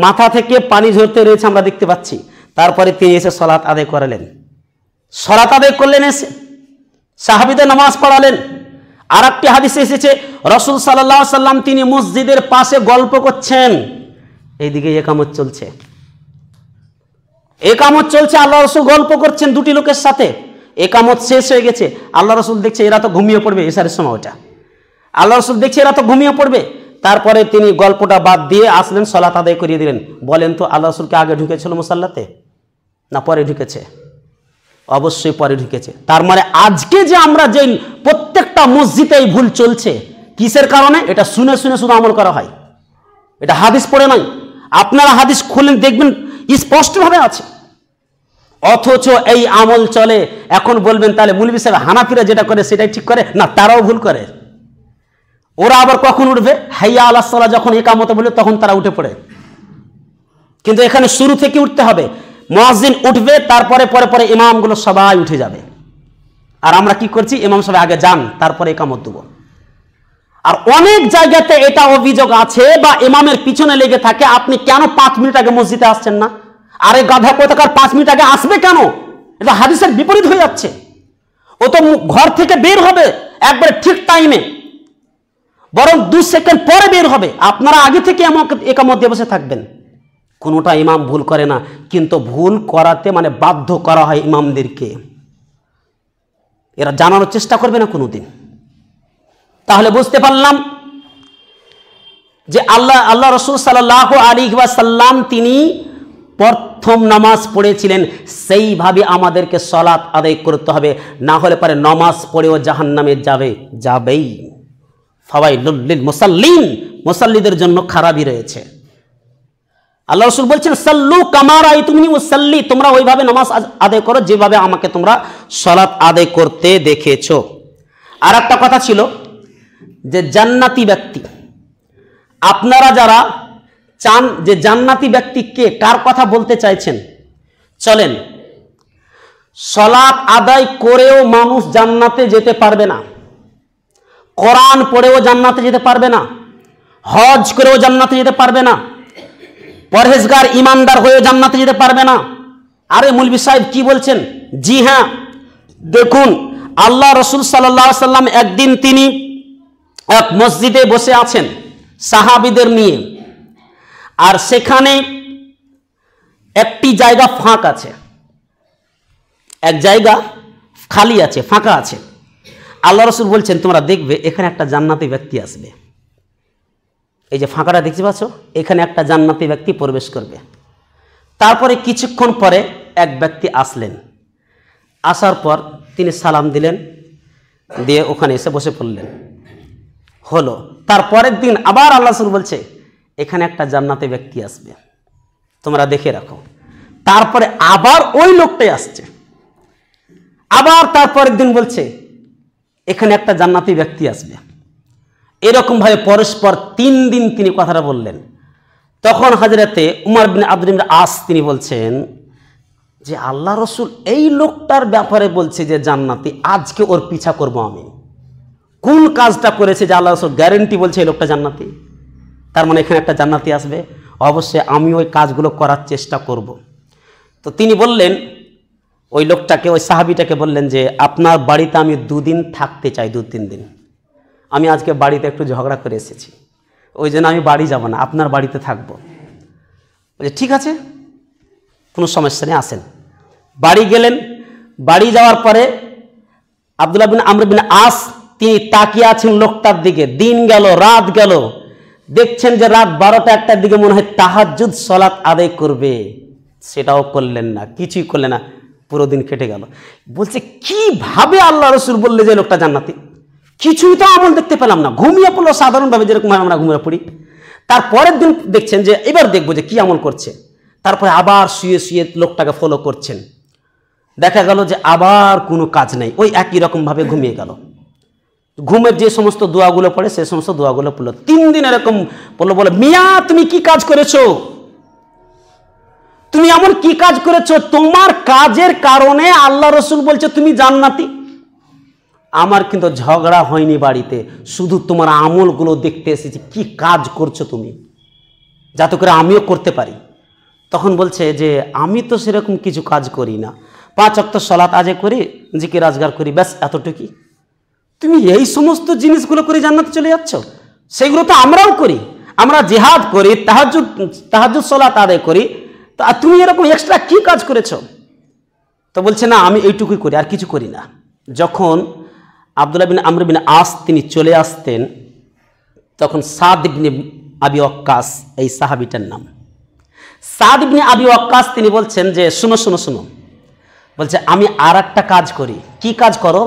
মাথা থেকে পানি ঝরতে রয়েছে আমরা দেখতে পাচ্ছি। তারপরে তিনি এসে সালাত আদায় করালেন, সালাত আদায় করলেন, এসে সাহাবীদের নামাজ পড়ালেন। আর একটি হাদিসে এসেছে রাসূল সাল্লাল্লাহু আলাইহি ওয়াসাল্লাম তিনি মসজিদের পাশে গল্প করছেন, এইদিকে একামত চলছে, একামত চলছে, আল্লাহ রসুল গল্প করছেন দুটি লোকের সাথে। একামত শেষ হয়ে গেছে, আল্লাহ রসুল দেখছে এরা তো ঘুমিয়ে পড়বে, এশারের সময় ওটা, আল্লাহ রসুল দেখছে এরা তো ঘুমিয়ে পড়বে। তারপরে তিনি গল্পটা বাদ দিয়ে আসলেন, সালাত আদায় করিয়ে দিলেন। বলেন তো আল্লাহ রসুলকে আগে ঢুকেছিল মুসাল্লাতে না পরে ঢুকেছে? অবশ্যই পরে ঢুকেছে। তার মানে আজকে যে আমরা যে প্রত্যেকটা মসজিদে এই ভুল চলছে কিসের কারণে? এটা শুনে শুনে শুধু আমল করা হয়, এটা হাদিস পড়ে নয়। আপনারা হাদিস খুলেন দেখবেন স্পষ্টভাবে আছে, অথচ এই আমল চলে। এখন বলবেন তাহলে মৌলভী সাহেব হানাফিরা যেটা করে সেটাই ঠিক করে না? তারাও ভুল করে। ওরা আবার কখন উঠবে? হাইয়া আলাস সালাহ যখন ইকামত বলে তখন তারা উঠে পড়ে। কিন্তু এখানে শুরু থেকে উঠতে হবে, মুয়াজ্জিন উঠবে, তারপরে পরে পরে ইমামগুলো সবাই উঠে যাবে। আর আমরা কি করছি? ইমাম সাহেব আগে যান, তারপরে ইকামত দেব। আর অনেক জায়গাতে এটা অভিযোগ আছে বা ইমামের পিছনে লেগে থাকে, আপনি কেন 5 মিনিট আগে মসজিদে আসছেন না? আরে গাধা কোথাকার 5 মিনিট আগে আসবে কেন? এটা হাদিসের বিপরীত হয়ে যাচ্ছে। ও তো ঘর থেকে বের হবে একবারে ঠিক টাইমে, বরং 2 সেকেন্ড পরে বের হবে। আপনারা আগে থেকে একামত দিয়ে বসে থাকবেন। কোনোটা ইমাম ভুল করে না, কিন্তু ভুল করাতে মানে বাধ্য করা হয় ইমামদেরকে। এরা জানানোর চেষ্টা করবে না কোনোদিন। তাহলে বুঝতে পারলাম যে আল্লাহ রাসূল সাল্লাল্লাহু আলাইহি ওয়াসাল্লাম তিনি প্রথম নামাজ পড়েছিলেন, সেইভাবে আমাদেরকে সালাত আদায় করতে হবে, না হলে পরে নামাজ পড়েও জাহান্নামে যাবেই। ফাওয়াইলুল লিল মুসাল্লিন, মুসাল্লিদের জন্য খারাপই রয়েছে। আল্লাহ রাসূল বলছেন সাল্লু কামা রাআইতুমুনি উসাল্লি, তোমরা ওইভাবে নামাজ আদায় করো যেভাবে আমাকে তোমরা সালাত আদায় করতে দেখেছো। আর একটা কথা ছিল যে জান্নাতি ব্যক্তি, আপনারা যারা চান যে জান্নাতি ব্যক্তি কে, কার কথা বলতে চাইছেন, চলেন। সালাত আদায় করেও মানুষ জান্নাতে যেতে পারবে না, কোরআন পড়েও জান্নাতে যেতে পারবে না, হজ করেও জান্নাতে যেতে পারবে না, পরহেজগার ইমানদার হয়েও জান্নাতে যেতে পারবে না। আরে মৌলভী সাহেব কি বলছেন? জি হ্যাঁ, দেখুন আল্লাহ রাসূল সাল্লাল্লাহু আলাইহি ওয়াসাল্লাম একদিন তিনি এক মসজিদে বসে আছেন সাহাবীদের নিয়ে, আর সেখানে একটি জায়গা ফাঁকা আছে, এক জায়গা খালি আছে, ফাঁকা আছে। আল্লাহ রাসূল বলছেন তোমরা দেখবে এখানে একটা জান্নাতি ব্যক্তি আসবে, এই যে ফাঁকাটা দেখতে পাচ্ছ, এখানে একটা জান্নাতি ব্যক্তি প্রবেশ করবে। তারপরে কিছুক্ষণ পরে এক ব্যক্তি আসলেন, আসার পর তিনি সালাম দিলেন, দিয়ে ওখানে এসে বসে পড়লেন। হলো তারপরের দিন আবার আল্লাহ রাসূল বলছে এখানে একটা জান্নাতি ব্যক্তি আসবে, তোমরা দেখে রাখো। তারপরে আবার ওই লোকটাই আসছে, আবার তারপরের দিন বলছে এখানে একটা জান্নাতি ব্যক্তি আসবে। এরকম ভাবে পরস্পর 3 দিন তিনি কথাটা বললেন। তখন হযরতে উমর বিন আব্দুল ইবনে আস তিনি বলছেন যে আল্লাহ রাসূল এই লোকটার ব্যাপারে বলছে যে জান্নাতি, আজকে ওর পিছা করব আমি। কোন কাজটা করেছে যে আল্লাহ রাসূল গ্যারান্টি বলছে এই লোকটা জান্নাতি? তার মানে এখানে একটা জান্নাতি আসবে, অবশ্যই আমি ওই কাজগুলো করার চেষ্টা করব। তো তিনি বললেন ওই লোকটাকে, ওই সাহাবীটাকে বললেন যে আপনার বাড়িতে আমি 2 দিন থাকতে চাই, 2-3 দিন। আমি আজকে বাড়িতে একটু ঝগড়া করে এসেছি, ওই জন্য আমি বাড়ি যাব না, আপনার বাড়িতে থাকবো। বলছে ঠিক আছে, কোনো সমস্যা নেই, আসেন। বাড়ি গেলেন। বাড়ি যাওয়ার পরে আব্দুল্লাহ বিন আমর বিন আস তিনি তাকিয়ে আছেন লোকটার দিকে। দিন গেল, রাত গেল, দেখছেন যে রাত 12টা-1টার দিকে মনে হয় তাহাজ্জুদ সালাত আদায় করবে, সেটাও করলেন না, কিছুই করলেন না, পুরো দিন কেটে গেল। বলছে কিভাবে আল্লাহ রাসূল বললে যে লোকটা জান্নাতি? কিছুই তো আমল দেখতে পেলাম না, ঘুমিয়ে পড়লো সাধারণভাবে যেরকম আমরা ঘুমিয়ে পড়ি। তারপরের দিন দেখছেন যে এবার দেখবো যে কি আমল করছে। তারপরে আবার শুয়ে শুয়ে লোকটাকে ফলো করছেন। দেখা গেল যে আবার কোনো কাজ নেই, ওই একই রকমভাবে ঘুমিয়ে গেল। ঘুমের যে সমস্ত দোয়াগুলো পড়ে সে সমস্ত দোয়াগুলো পড়লো। 3 দিন এরকম বললো, বলে মিয়া তুমি কি কাজ করেছো? তুমি এমন কি কাজ করেছো? তোমার কাজের কারণে আল্লাহ রাসূল বলছে তুমি জান্নাতি। আমার কিন্তু ঝগড়া হয়নি বাড়িতে, শুধু তোমার আমলগুলো দেখতে এসেছি, কি কাজ করছো তুমি, যাতে করে আমিও করতে পারি। তখন বলছে যে আমি তো সেরকম কিছু কাজ করি না, 5 ওয়াক্ত সালাত আদায় করি, জিকির আজগার করি, ব্যাস এতটুকুই। তুমি এই সমস্ত জিনিসগুলো করে জান্নাতে চলে যাচ্ছ? সেগুলো তো আমরাও করি, আমরা জিহাদ করি, তাহাজ্জুদ সালাত আদায় করি, তা তুমি এরকম এক্সট্রা কি কাজ করেছো? তো বলছে না আমি এইটুকুই করি, আর কিছু করি না। যখন আব্দুল্লাহ বিন আমর বিন আস তিনি চলে আসতেন, তখন সাদ ইবনে আবি ওয়াক্কাস, এই সাহাবীটার নাম সাদ ইবনে আবি ওয়াক্কাস, তিনি বলছেন যে শুনো শুনো শুনো, বলছে আমি আর একটা কাজ করি। কি কাজ করো?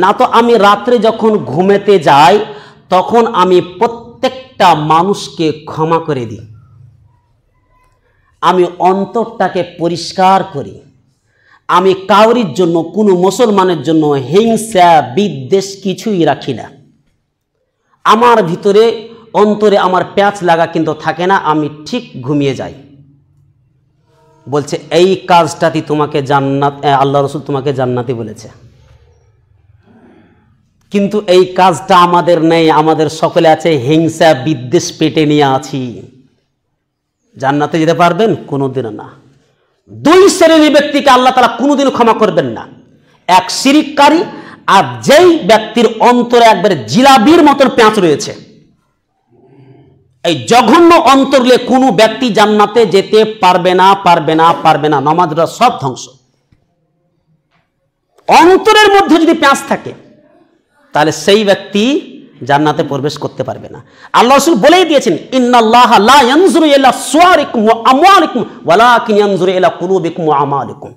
না তো আমি রাত্রে যখন ঘুমেতে যাই তখন আমি প্রত্যেকটা মানুষকে ক্ষমা করে দিই, আমি অন্তরটাকে পরিষ্কার করি, আমি কাউরির জন্য, কোনো মুসলমানের জন্য হিংসা বিদ্বেষ কিছুই রাখি না, আমার ভিতরে অন্তরে আমার প্যাঁচ লাগা কিন্তু থাকে না, আমি ঠিক ঘুমিয়ে যাই। বলছে এই কাজটাতে তোমাকে জান্নাত, আল্লাহ রাসূল তোমাকে জান্নাতি বলেছে। কিন্তু এই কাজটা আমাদের নেই, আমাদের সকলে আছে হিংসা বিদ্বেষ পেটে নিয়ে আছি। জান্নাতে যেতে পারবেন? কোনোদিনও না। 2 শ্রেণীর ব্যক্তিকে আল্লাহ তাআলা কোনোদিনও ক্ষমা করবেন না, এক শিরিককারী আর যেই ব্যক্তির অন্তরে একবারে জিলাবির মতন পেঁচ রয়েছে। এই জঘন্য অন্তরলে কোনো ব্যক্তি জান্নাতে যেতে পারবে না, পারবে না, পারবে না। নামাজরা সব ধ্বংস। অন্তরের মধ্যে যদি প্যাঁচ থাকে তাহলে সেই ব্যক্তি জান্নাতে প্রবেশ করতে পারবে না। আল্লাহ রাসূল বলেই দিয়েছেন, ইন্নাল্লাহা লা ইয়ানজুরু ইলা সুওয়ারিকুম ওয়া আমওয়ালিকুম ওয়ালাকিন ইয়ানজুরু ইলা কুলুবিকুম ওয়া আমালিকুম।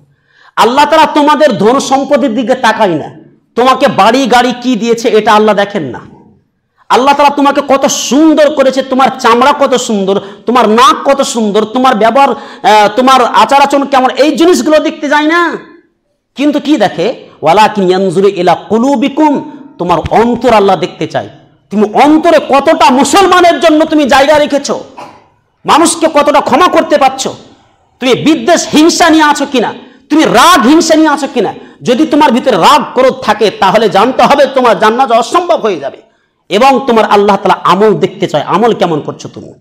আল্লাহ তাআলা তোমাদের ধন সম্পদের দিকে তাকায় না, তোমাকে বাড়ি গাড়ি কি দিয়েছে এটা আল্লাহ দেখেন না। আল্লাহ তাআলা তোমাকে কত সুন্দর করেছে, তোমার চামড়া কত সুন্দর, তোমার নাক কত সুন্দর, তোমার ব্যবহার, তোমার আচার আচরণ কেমন, এই জিনিসগুলো দেখতে যায় না। কিন্তু কি দেখে, ওয়ালাকিন ইয়ানজুরু ইলা কুলুবিকুম, তোমার অন্তর আল্লাহ দেখতে চায়। তুমি অন্তরে কতটা মুসলমানের জন্য তুমি জায়গা রেখেছো, মানুষকে কতটা ক্ষমা করতে পারছো, তুমি বিদ্বেষ হিংসা নিয়ে আছো কিনা, তুমি রাগ হিংসা নিয়ে আছো কিনা। যদি তোমার ভিতরে রাগ ক্রোধ থাকে তাহলে জানতে হবে তোমার জান্নাত অসম্ভব হয়ে যাবে। এবং তোমার আল্লাহ তাআলা আমল দেখতে চায়, আমল কেমন করছো তুমি।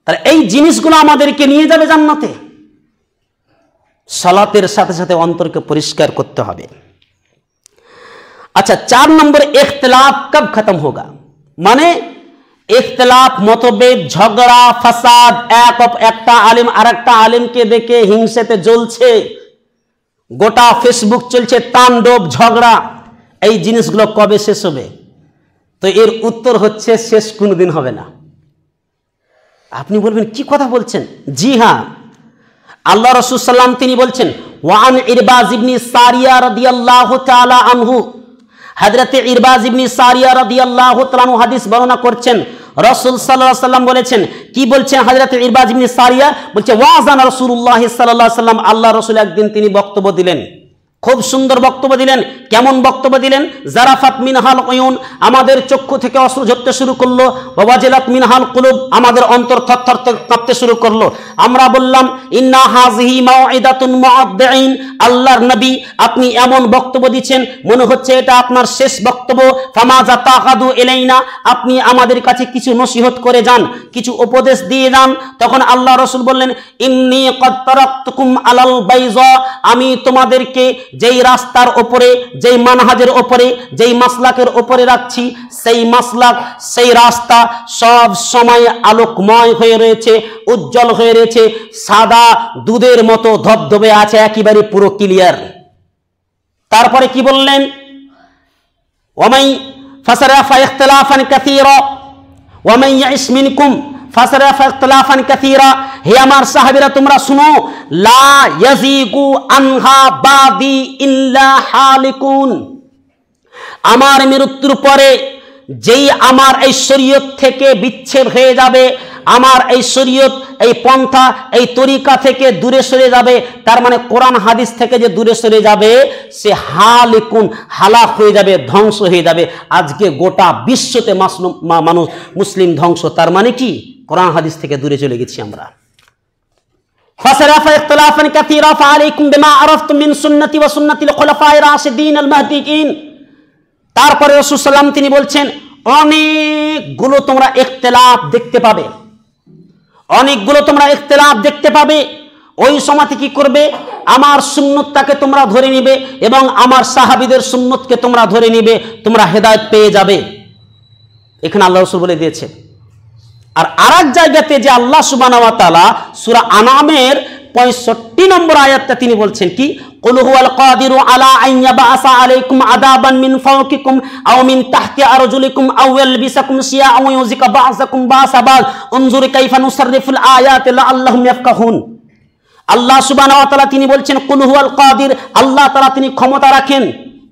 তাহলে এই জিনিসগুলো আমাদেরকে নিয়ে যাবে জান্নাতে। সালাতের সাথে সাথে অন্তরকে পরিষ্কার করতে হবে। अच्छा 4 नंबर इख्तिलाफ कब खत्म होगा, माने इख्तिलाफ मतभेद झगड़ा फसाद एक आलिम आरेकटा आलिम के देखे हिंसाते জ্বলছে, গোটা ফেসবুক চলছে তাণ্ডব ঝগড়া, এই জিনিসগুলো কবে শেষ হবে? তো এর উত্তর হচ্ছে শেষ কোনোদিন হবে না। আপনি বলবেন কি কথা বলছেন? জি হ্যাঁ, আল্লাহ রাসূল সাল্লাল্লাহু আলাইহি ওয়াসাল্লাম তিনি বলছেন, ওয়ান ইরবাজ ইবনে সারিয়া রাদিয়াল্লাহু তাআলা আনহু, হযরত ইরবাজ ইবনে সারিয়া রাদিয়াল্লাহু তাআলা আনহু হাদিস বর্ণনা করছেন, রাসূল সাল্লাল্লাহু আলাইহি ওয়াসাল্লাম বলেছেন, কি বলছেন হযরত ইরবাজ ইবনে সারিয়া? বলছে, ওয়াজান রাসূলুল্লাহ সাল্লাল্লাহু আলাইহি ওয়াসাল্লাম, আল্লাহ রাসূল একদিন তিনি বক্তব্য দিলেন, খুব সুন্দর বক্তব্য দিলেন। কেমন বক্তব্য দিলেন? জারাফাত মিনহাল উয়ুন, আমাদের চক্ষু থেকে অশ্রু ঝরতে শুরু করলো, ওয়াজিলাত মিনহাল কুলুব, আমাদের অন্তর থরথর কাঁপতে শুরু করলো। আমরা বললাম, ইন্না হাযিহি মাউইদাতুন মুআদ্দিন, আল্লাহর নবী আপনি এমন বক্তব্য দিচ্ছেন মনে হচ্ছে এটা আপনার শেষ বক্তব্য। ফামাযা তাকাদু ইলাইনা, আপনি আমাদের কাছে কিছু নসিহত করে যান, কিছু উপদেশ দিয়ে যান। তখন আল্লাহ রাসূল বললেন, ইন্নী ক্বাদ তারাকতুকুম আলাল বাইযা, আমি তোমাদেরকে যেই রাস্তার উপরে, যেই মানহাজের উপরে, যেই মাসলাকের উপরে রাখছি, সেই মাসলাক, সেই রাস্তা সব সময় আলোকময় হয়ে রয়েছে, উজ্জ্বল হয়ে রয়েছে, সাদা দুধের মতো ধবধবে আছে, একেবারে পুরো ক্লিয়ার। তারপরে কি বললেন? ওয়ামাই ফাসারাফা ইখতিলাফান কাসীরা ওয়ামাই ইয়াইশ মিনকুম ফাসারাফা ইখতিলাফান কাসীরা, হে আমার সাহাবীরা তোমরা শুনো, লা ইয়াজিগু আনহা বাদি ইল্লা হালিকুন, আমার মৃত্যুর পরে যেই আমার এই শরীয়ত থেকে বিচ্ছেদ হয়ে যাবে, আমার এই শরীয়ত, এই পন্থা, এই তরিকা থেকে দূরে সরে যাবে, তার মানে কোরআন হাদিস থেকে যে দূরে সরে যাবে সে হালিকুন, হালাক হয়ে যাবে, ধ্বংস হয়ে যাবে। আজকে গোটা বিশ্বতে মানুষ মুসলিম ধ্বংস, তার মানে কি? কোরআন হাদিস থেকে দূরে চলে গেছি আমরা। ফাসারাফা ইখতিলাফান কাসীরা ফাআলাইকুম বিমা আরাফতুম মিন সুন্নতি ওয়া সুন্নাতিল খুলাফায়ে রাশিদিন আল মাহদিয়িন। তারপরে রাসূল সাল্লাল্লাহু আলাইহি ওয়াসাল্লাম তিনি বলছেন, অনেকগুলো তোমরা ইখতিলাফ দেখতে পাবে, অনেকগুলো তোমরা ইখতিলাফ দেখতে পাবে। ওই সময়তে কি করবে? আমার সুন্নতটাকে তোমরা ধরে নিবে এবং আমার সাহাবীদের সুন্নতকে তোমরা ধরে নিবে, তোমরা হেদায়েত পেয়ে যাবে। এখানে আল্লাহ রাসূল বলে দিয়েছে। আর আরেক জায়গাতে যে আল্লাহ সুবহানাহু ওয়া তাআলা সূরা আনামের 65 নম্বর আয়াতটা তিনি বলছেন কি, কুল হুয়াল কাদিরু আলা আন ইয়াবআসা আলাইকুম আযাবান মিন ফাওকিকুম আও মিন তাহতি আরজুলিকুম আও ইয়ালবিসাকুম শিয়াআন ওয়া ইউযিকা বা'যাকুম বা'সা বা'য উনজুর কাইফা নুসাররিফুল আয়াতি লাআল্লাহুম ইয়াফকাহুন। আল্লাহ সুবহানাহু ওয়া তাআলা তিনি বলছেন, কুল হুয়াল কাদির, আল্লাহ তাআলা তিনি ক্ষমতা রাখেন।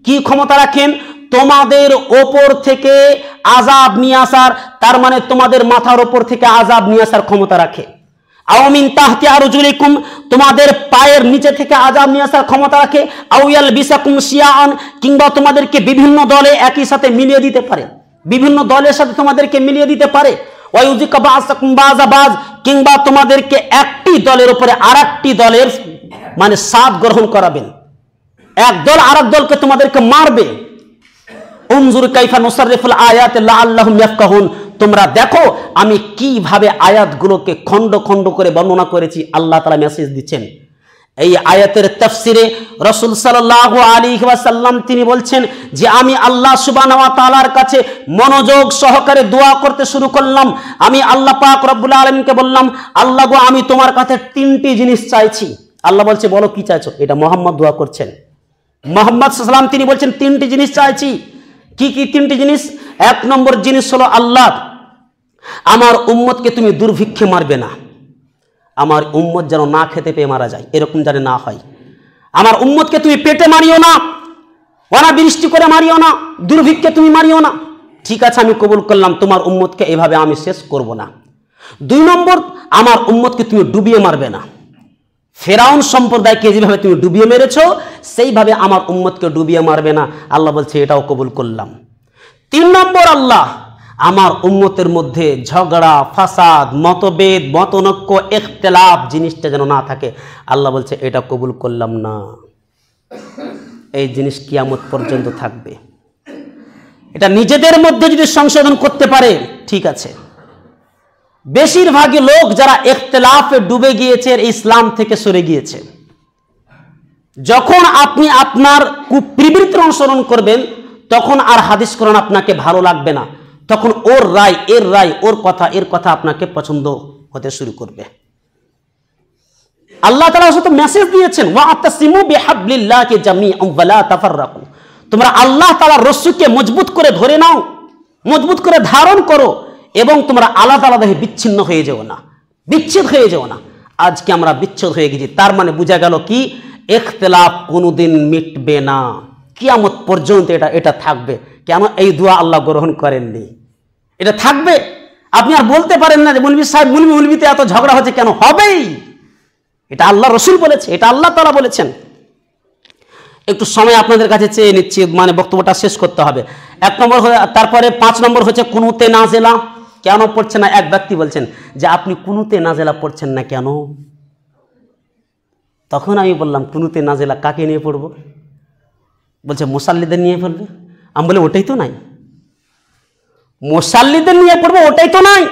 কি ক্ষমতা রাখেন? তোমাদের ওপর থেকে আযাব নিয়ে আসার, তার মানে তোমাদের মাথার ওপর থেকে আযাব নিয়ে আসার ক্ষমতা রাখে। আও মিন তাহতি আরজুলিকুম, তোমাদের পায়ের নিচে থেকে আযাব নিয়ে আসার ক্ষমতা রাখে। আও ইয়ালবিসাকুম শিয়াআন, কিংবা তোমাদেরকে বিভিন্ন দলে একই সাথে মিলিয়ে দিতে পারে, বিভিন্ন দলের সাথে তোমাদেরকে মিলিয়ে দিতে পারে। ওয়া ইউযিকা বা'যাকুম বা'যা বা'য, কিংবা তোমাদেরকে একটি দলের উপরে আরেকটি দলের মানে সাথ গ্রহণ করাবেন, এক দল আরেক দলকে তোমাদেরকে মারবে। উনজুর কাইফা নুসাররিফুল আয়াতি লাআল্লাহুম ইয়াফকাহুন, তোমরা দেখো আমি কিভাবে আয়াতগুলোকে খণ্ড খণ্ড করে বর্ণনা করেছি। আল্লাহ তাআলা মেসেজ দিচ্ছেন। এই আয়াতের তাফসিরে রাসূল সাল্লাল্লাহু আলাইহি ওয়াসাল্লাম তিনি বলছেন যে আমি আল্লাহ সুবহানাহু ওয়া তাআলার কাছে মনোযোগ সহকারে দোয়া করতে শুরু করলাম। আমি আল্লাহ পাক রব্বুল আলামিনকে বললাম, আল্লাহ গো আমি তোমার কাছে তিনটি জিনিস চাইছি। আল্লাহ বলছে বলো কি চাইছো? এটা মুহাম্মদ দোয়া করছেন। মুহাম্মদ সাল্লাল্লাহু আলাইহি ওয়াসাল্লাম তিনি বলছেন তিনটি জিনিস চাইছি। কি কি তিনটি জিনিস? এক নম্বর জিনিস হলো, আল্লাহ আমার উম্মতকে তুমি দুর্ভিক্ষে মারবে না, আমার উম্মত যেন না খেতে পেয়ে মারা যায়, এরকম যেন না হয়। আমার উম্মতকে তুমি পেটে মারিও না, অনাবৃষ্টি করে মারিও না, দুর্ভিক্ষে তুমি মারিও না। ঠিক আছে, আমি কবুল করলাম, তোমার উম্মতকে এভাবে আমি শেষ করব না। দুই নম্বর, আমার উম্মতকে তুমি ডুবিয়ে মারবে না, ফেরাউন সম্প্রদায়কে যেভাবে তুমি ডুবিয়ে মেরেছো সেইভাবে আমার উম্মতকে ডুবিয়ে মারবে না। আল্লাহ বলছে এটাও কবুল করলাম। তিন নম্বর, আল্লাহ আমার উম্মতের মধ্যে ঝগড়া, ফাসাদ, মতভেদ, মতনৈক্য, ইখতিলাফ জিনিসটা যেন না থাকে। আল্লাহ বলছে এটা কবুল করলাম না। এই জিনিস কিয়ামত পর্যন্ত থাকবে। এটা নিজেদের মধ্যে যদি সংশোধন করতে পারে ঠিক আছে। বেশিরভাগই লোক যারা ইখতিলাফে ডুবে গিয়েছে, ইসলাম থেকে সরে গিয়েছে। যখন আপনি আপনার কুপ্রবৃত্তির অনুসরণ করবেন তখন আর হাদিস কোরআন আপনাকে ভালো লাগবে না, তখন ওর রায়, এর রায়, ওর কথা, এর কথা আপনাকে পছন্দ হতে শুরু করবে। আল্লাহ তাআলা শুধু মেসেজ দিয়েছেন, ওয়াতাসিমু বিহাবলিল্লাহি জামিআন ওয়া লা তাফাররাকু, তোমরা আল্লাহ তাআলার রস্যিকে মজবুত করে ধরে নাও, মজবুত করে ধারণ করো এবং তোমরা আলাদা আলাদা হয়ে বিচ্ছিন্ন হয়ে যেও না, বিচ্ছেদ হয়ে যেও না। আজকে আমরা বিচ্ছেদ হয়ে গেছি, তার মানে বোঝা গেল কি ইখতিলাফ কোনোদিন মিটবে না, কিয়ামত পর্যন্ত এটা থাকবে। কেন? এই দোয়া আল্লাহ গ্রহণ করেননি, এটা থাকবে। আপনি আর বলতে পারেন না যে মৌলভী সাহেব মৌলভীতে এত ঝগড়া হচ্ছে কেন? হবেই, এটা আল্লাহ রসুল বলেছে, এটা আল্লাহ তাআলা বলেছেন। একটু সময় আপনাদের কাছে চেয়ে নিচ্ছি, মানে বক্তব্যটা শেষ করতে হবে। এক নম্বর, তারপরে 5 নম্বর হচ্ছে কুনুতে নাজেলা কেন পড়ছেন না? এক ব্যক্তি বলছেন যে আপনি কুনুতে নাজেলা পড়ছেন না কেন? তখন আমি বললাম কুনুতে নাজেলা কাকে নিয়ে পড়বো? বলছে মুসাল্লিদের নিয়ে পড়বে। আমি বলি ওটাই তো নাই, মুসাল্লিদের নিয়ে পড়বো ওটাই তো নাই।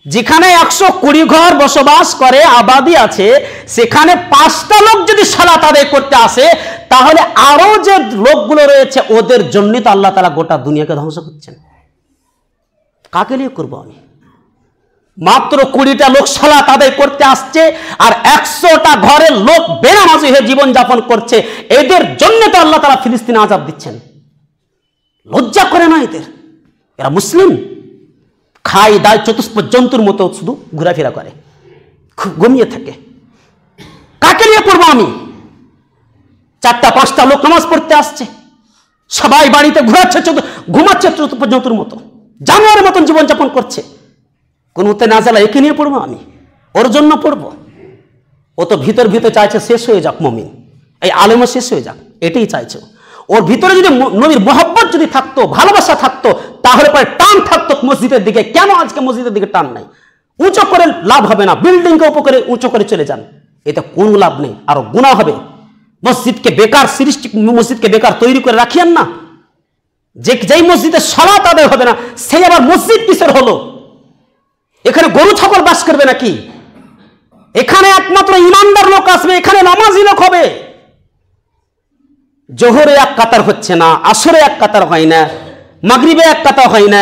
যেখানে 120 ঘর বসবাস করে, আবাদি আছে, সেখানে 5টা লোক যদি সালাত আদায় করতে আসে তাহলে আরো যে লোকগুলো রয়েছে ওদের জন্য তো আল্লাহ তাআলা গোটা দুনিয়াকে ধ্বংস করছেন। কাকে নিয়ে করবো আমি? মাত্র 20টা লোক সালাত আদায় করতে আসছে আর 100টা ঘরের লোক বেনামাজি হয়ে জীবন যাপন করছে, এদের জন্য তো আল্লাহ তাআলা ফিলিস্তিনে আযাব দিচ্ছেন। লজ্জা করে না এদের? এরা মুসলিম, খায় দায় চতুষ্পদ জন্তুর মতো শুধু ঘোরাফেরা করে, খুব ঘুমিয়ে থাকে। কাকে নিয়ে পড়বো আমি? 4টা 5টা লোক নামাজ পড়তে আসছে, সবাই বাড়িতে ঘুমাচ্ছে চতুষ্পদ জন্তুর মতো, জানোয়ারের মতন জীবনযাপন করছে। কোনোতে নাজেলা একে নিয়ে পড়বো আমি? ওর জন্য পড়বো? ও তো ভিতর চাইছে শেষ হয়ে যাক মুমিন, এই আলেমও শেষ হয়ে যাক, এটাই চাইছে। ওর ভিতরে যদি নবীর মহব্বত যদি থাকতো, ভালোবাসা থাকতো, তাহলে পরে টান থাকতো মসজিদের দিকে। কেন আজকে মসজিদের দিকে টান নাই? উঁচু করে লাভ হবে না, বিল্ডিংকে উপরে উঁচু করে চলে যান, এতে কোনো লাভ নেই, আরো গুনাহ হবে। মসজিদকে বেকার সৃষ্টি, মসজিদকে বেকার তৈরি করে রাখিয়েন না। যেই মসজিদে সালাত আদায় হবে না সেই আবার মসজিদ কিসের হলো? এখানে গরু ছাগল বাস করবে নাকি? এখানে একমাত্র ইমানদার লোক আসবে, এখানে নামাজি লোক হবে। জোহরে এক কাতার হচ্ছে না, আসরে এক কাতার হয় না, মাগরিবে এক কাতার হয় না,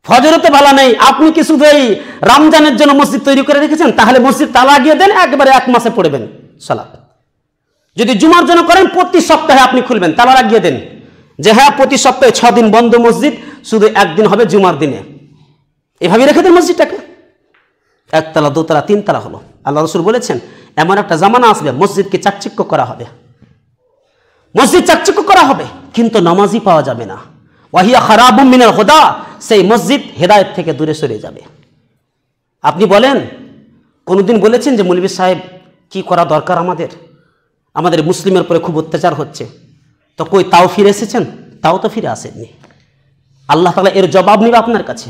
ফজরতে ভালো নেই। আপনি কি শুধু এই রমজানের জন্য মসজিদ তৈরি করে রেখেছেন? তাহলে মসজিদ তালা গিয়ে দেন, একবারে 1 মাসে পড়বেন সালাত। যদি জুমার জন্য করেন প্রতি সপ্তাহে আপনি খুলবেন, তালা লাগিয়ে দেন যে হ্যাঁ প্রতি সপ্তাহে 6 দিন বন্ধ মসজিদ, শুধু একদিন হবে জুমার দিনে। এভাবে রেখে দেন মসজিদটাকে। 1 তলা 2 তলা 3 তলা হলো। আল্লাহ রাসূল বলেছেন এমন একটা জামানা আসবে মসজিদকে চাকচিক্য করা হবে, মসজিদ চাকচিক্য করা হবে, কিন্তু নামাজি পাওয়া যাবে না। ওয়াহিয়া খারাবুম মিনাল হুদা, সেই মসজিদ হেদায়েত থেকে দূরে সরে যাবে। আপনি বলেন কোনদিন বলেছেন যে মৌলভী সাহেব কি করা দরকার আমাদের মুসলিমের উপরে খুব অত্যাচার হচ্ছে, তো কই তাও ফিরে এসেছেন? তাও তো ফিরে আসেননি। আল্লাহ তাআলা এর জবাব নিবে আপনার কাছে,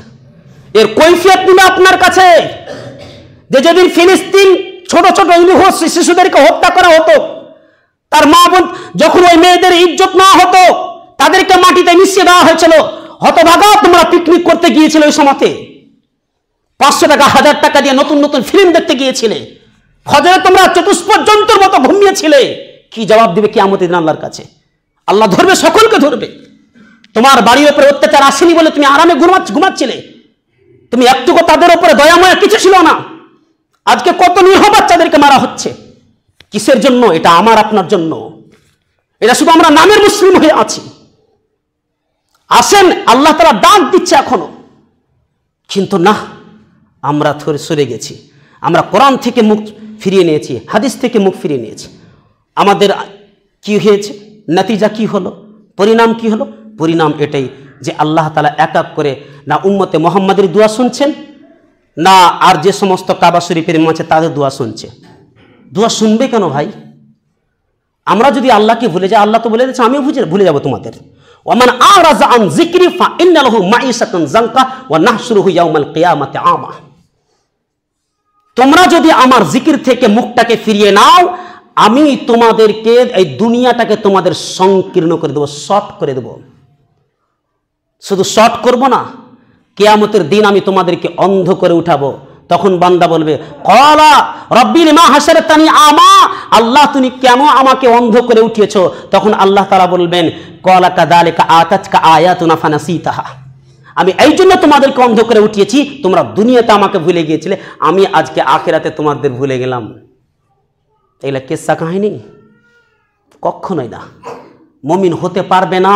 এর কৈফিয়ত নিবে আপনার কাছে। যে যেদিন ফিলিস্তিন ছোট ছোট শিশুদেরকে হত্যা করা হতো, তার মা বোন যখন ওই মেয়েদের ইজ্জত না হতো, তাদেরকে মাটিতে মিশিয়ে দেওয়া হয়েছিল। হতভাগা তোমরা পিকনিক করতে গিয়েছিলে ওই সময়তে, 500 টাকা 1000 টাকা দিয়ে নতুন নতুন ফিল্ম দেখতে গিয়েছিলে, ফজরে তোমরা চতুষ্পর্যন্তর মতো ঘুমিয়েছিলে, কি জবাব দিবে কিয়ামতের দিন আল্লাহর কাছে? আল্লাহ ধরবে, সকলকে ধরবে। তোমার বাড়ির উপরে অত্যাচার আসেনি বলে তুমি আরামে ঘুমাচ্ছিলে, তুমি একটুকু তাদের উপরে দয়াময় কিছু ছিল না। আজকে কত নিরীহ বাচ্চাদেরকে মারা হচ্ছে, কিসের জন্য? এটা আমার আপনার জন্য। এটা শুধু আমরা নামের মুসলিম হয়ে আছি। আসেন, আল্লাহ তাআলা ডাক দিচ্ছে এখনো, কিন্তু না, আমরা সরে গেছি। আমরা কোরআন থেকে মুখ ফিরিয়ে নিয়েছি, হাদিস থেকে মুখ ফিরিয়ে নিয়েছি। আমাদের কি হয়েছে? নতিজা কি হলো? পরিণাম কি হলো? পরিণাম এটাই যে আল্লাহ তাআলা এক এক করে না উম্মতে মুহাম্মাদের দোয়া শুনছেন, না আর যে সমস্ত কাবা শরীফের ইমাম আছে তাদের দোয়া শুনছে। দোয়া শুনবে কেন ভাই? আমরা যদি আল্লাহকে ভুলে যাই, আল্লাহ তো বলে দিয়েছে আমিও ভুলে যাব তোমাদের। ওমান আরাযা আন যিকরি ফাইন্না লাহু মাঈশাতান যানকা ওয়া নাহশুরুহু ইয়াওমাল কিয়ামাতি আমা। তোমরা যদি আমার জিকির থেকে মুখটাকে ফিরিয়ে নাও, আমি তোমাদেরকে এই দুনিয়াটাকে তোমাদের সংকীর্ণ করে দেবো, শর্ট করে দেবো। শুধু শর্ট করব না, কিয়ামতের দিন আমি তোমাদেরকে অন্ধ করে উঠাবো। তখন বান্দা বলবে ক্বালা রাব্বি লিমা হাশারতানি আমা, আল্লাহ তুমি কেন আমাকে অন্ধ করে উঠিয়েছো? তখন আল্লাহ তাআলা বলবেন ক্বালা কাযালিকা আতাতকা আয়াতুনা ফানাসিতাহা, আমি এই জন্য তোমাদেরকে অন্ধ করে উঠিয়েছি, তোমরা দুনিয়াতে আমাকে ভুলে গিয়েছিলে, আমি আজকে আখিরাতে তোমাদের ভুলে গেলাম। এগুলা কিসসা কাহিনী? কখনোই না, মুমিন হতে পারবে না।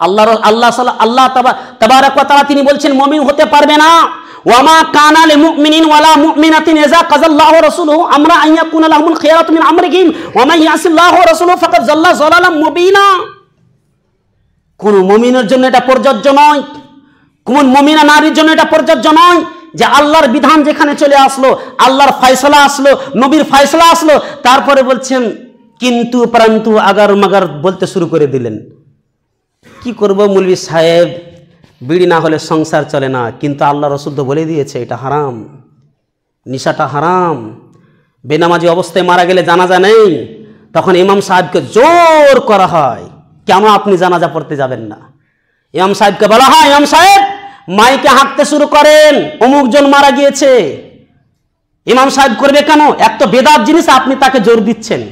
আল্লাহ তাবারাক ওয়া তাআলা তিনি বলছেন মুমিন হতে পারবে না। ওয়ামা কানা লিলমুমিনিন ওয়ালা মুমিনাতিন ইযা কাযাল্লাহু ওয়া রাসূলুহু আমরা আন ইয়াকুনা লাহুমুল খিয়ারাতু মিন আমরিহিম ওয়া মান ইয়াসিল্লাহু ওয়া রাসূলুহু ফাকাদ যাল্লা যালালাম মুবিনা। কোন মুমিনের জন্য এটা প্রযোজ্য নয়, কোন মুমিনা নারীর জন্য এটা প্রযোজ্য নয় যে আল্লাহর বিধান যেখানে চলে আসলো, আল্লাহর ফয়সালা আসলো, নবীর ফয়সালা আসলো, তারপরে বলছেন কিন্তু পরন্তু আগার মাগার বলতে শুরু করে দিলেন। কি করব মৌলভী সাহেব, বিড়ি না হলে সংসার চলে না, কিন্তু আল্লাহ রসুল তো বলে দিয়েছে এটা হারাম, নিশাটা হারাম। বেনামাজি অবস্থায় মারা গেলে জানাজা নেই, তখন ইমাম সাহেবকে জোর করা হয় কেন আপনি জানাজা পড়তে যাবেন না। ইমাম সাহেবকে বলা হয় ইমাম সাহেব মাইকে হাঁকতে শুরু করেন, অমুক জন মারা গিয়েছে। ইমাম সাহেব করবে কেন? এক তো বেদাত জিনিস, আপনি তাকে জোর দিচ্ছেন।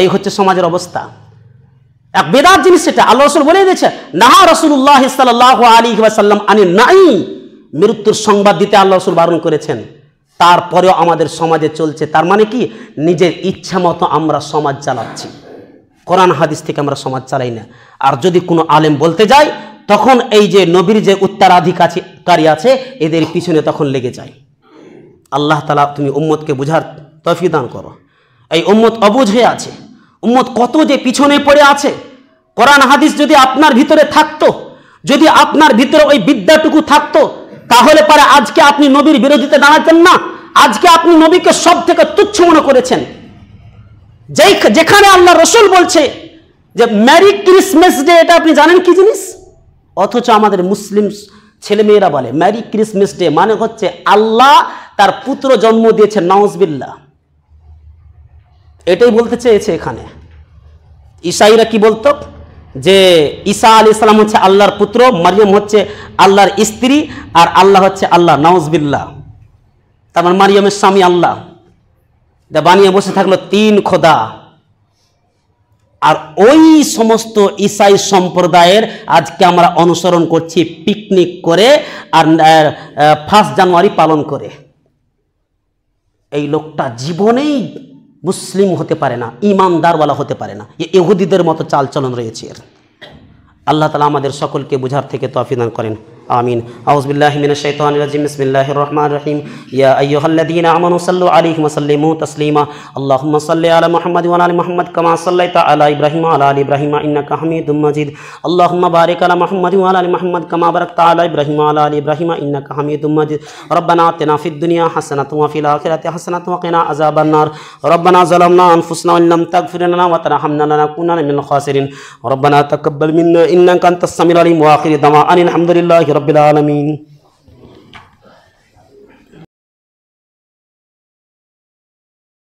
এই হচ্ছে সমাজের অবস্থা, এক বেদাত জিনিস। সেটা আল্লাহ রাসূল বলে দিয়েছে, নাহা রাসূলুল্লাহ সাল্লাল্লাহু আলাইহি ওয়াসাল্লাম আনিন নাই, মৃত্যুর সংবাদ দিতে আল্লাহ রাসূল বারণ করেছেন। তারপরেও আমাদের সমাজে চলছে। তার মানে কি? নিজের ইচ্ছা মতো আমরা সমাজ চালাচ্ছি, কোরআন হাদিস থেকে আমরা সমাজ চালাই না। আর যদি কোনো আলেম বলতে যায়, তখন এই যে নবীর যে উত্তরাধিকারী আছে এদের পিছনে তখন লেগে যায়। আল্লাহ তাআলা তুমি উম্মতকে বুঝার তৌফিক দান করো। এই উম্মত অবুঝ হয়ে আছে, উম্মত কত যে পিছনে পড়ে আছে। কোরআন হাদিস যদি আপনার ভিতরে থাকতো, যদি আপনার ভিতরে ওই বিদ্যাটুকু থাকতো, তাহলে পরে আজকে আপনি নবীর বিরোধিতা দাঁড়াতেন না। আজকে আপনি নবীকে সব থেকে তুচ্ছ মনে করেছেন। যেখানে আল্লাহ রসুল বলছে যে মেরি ক্রিসমাস ডে, এটা আপনি জানেন কি জিনিস? অথচ আমাদের মুসলিম ছেলেমেয়েরা বলে মেরি ক্রিসমাস ডে, মানে হচ্ছে আল্লাহ তার পুত্র জন্ম দিয়েছে, নাউজুবিল্লাহ। এটাই বলতে চেয়েছে এখানে। ঈসাইরা কি বলতো? যে ঈসা আলাইহিস সালাম হচ্ছে আল্লাহর পুত্র, মারিয়াম হচ্ছে আল্লাহর স্ত্রী, আর আল্লাহ হচ্ছে আল্লাহ, নাউজুবিল্লাহ। তারপর মারিয়ামের স্বামী আল্লাহ, বানিয়ে বসে থাকলো তিন খোদা। আর ওই সমস্ত ঈসাই সম্প্রদায়ের আজকে আমরা অনুসরণ করছি, পিকনিক করে আর 1 জানুয়ারি পালন করে। এই লোকটা জীবনেই মুসলিম হতে পারে না, ইমানদারওয়ালা হতে পারে না, ইহুদিদের মতো চালচলন রয়েছে এর। আল্লাহ তাআলা আমাদের সকলকে বুঝার থেকে তৌফিক দান করেন, আমিন। আউযু বিল্লাহি মিনাশ শাইতানির রাজিম, বিসমিল্লাহির রহমানির রহিম। ইয়া আইয়ুহাল্লাযীনা আমানু সাল্লু আলাইহি ওয়া সাল্লিমু তাসলিমা। আল্লাহুম্মা সাল্লি আলা মুহাম্মাদ ওয়া আলা আলি মুহাম্মাদ কামা সাল্লাইতা আলা ইব্রাহিম ওয়া আলা আলি ইব্রাহিম ইন্নাকা হামিদুম মাজিদ। আল্লাহুম্মা বারিক আলা মুহাম্মাদ ওয়া আলা আলি মুহাম্মাদ কামা বারাকতা আলা ইব্রাহিম ওয়া আলা আলি ইব্রাহিম ইন্নাকা হামিদুম মাজিদ। রব্বানা আতিনা ফিদ দুনিয়া হাসানাতাও ওয়া ফিল আখিরাতি হাসানাতাও ওয়া কিনা আযাবান নার। রব্বানা যালামনা আনফুসানা ওয়া ইল্লাম তাগফির লানা ওয়া তারহামনা লানাকুনান্না মিনাল খাসিরিন। রব্বানা তাকাব্বাল মিন্না ইন্নাকা আনতাস সামিউল আলিম ওয়া আখির দাওয়ানা আনিল হামদুলিল্লাহি রাব্বিল আলামিন।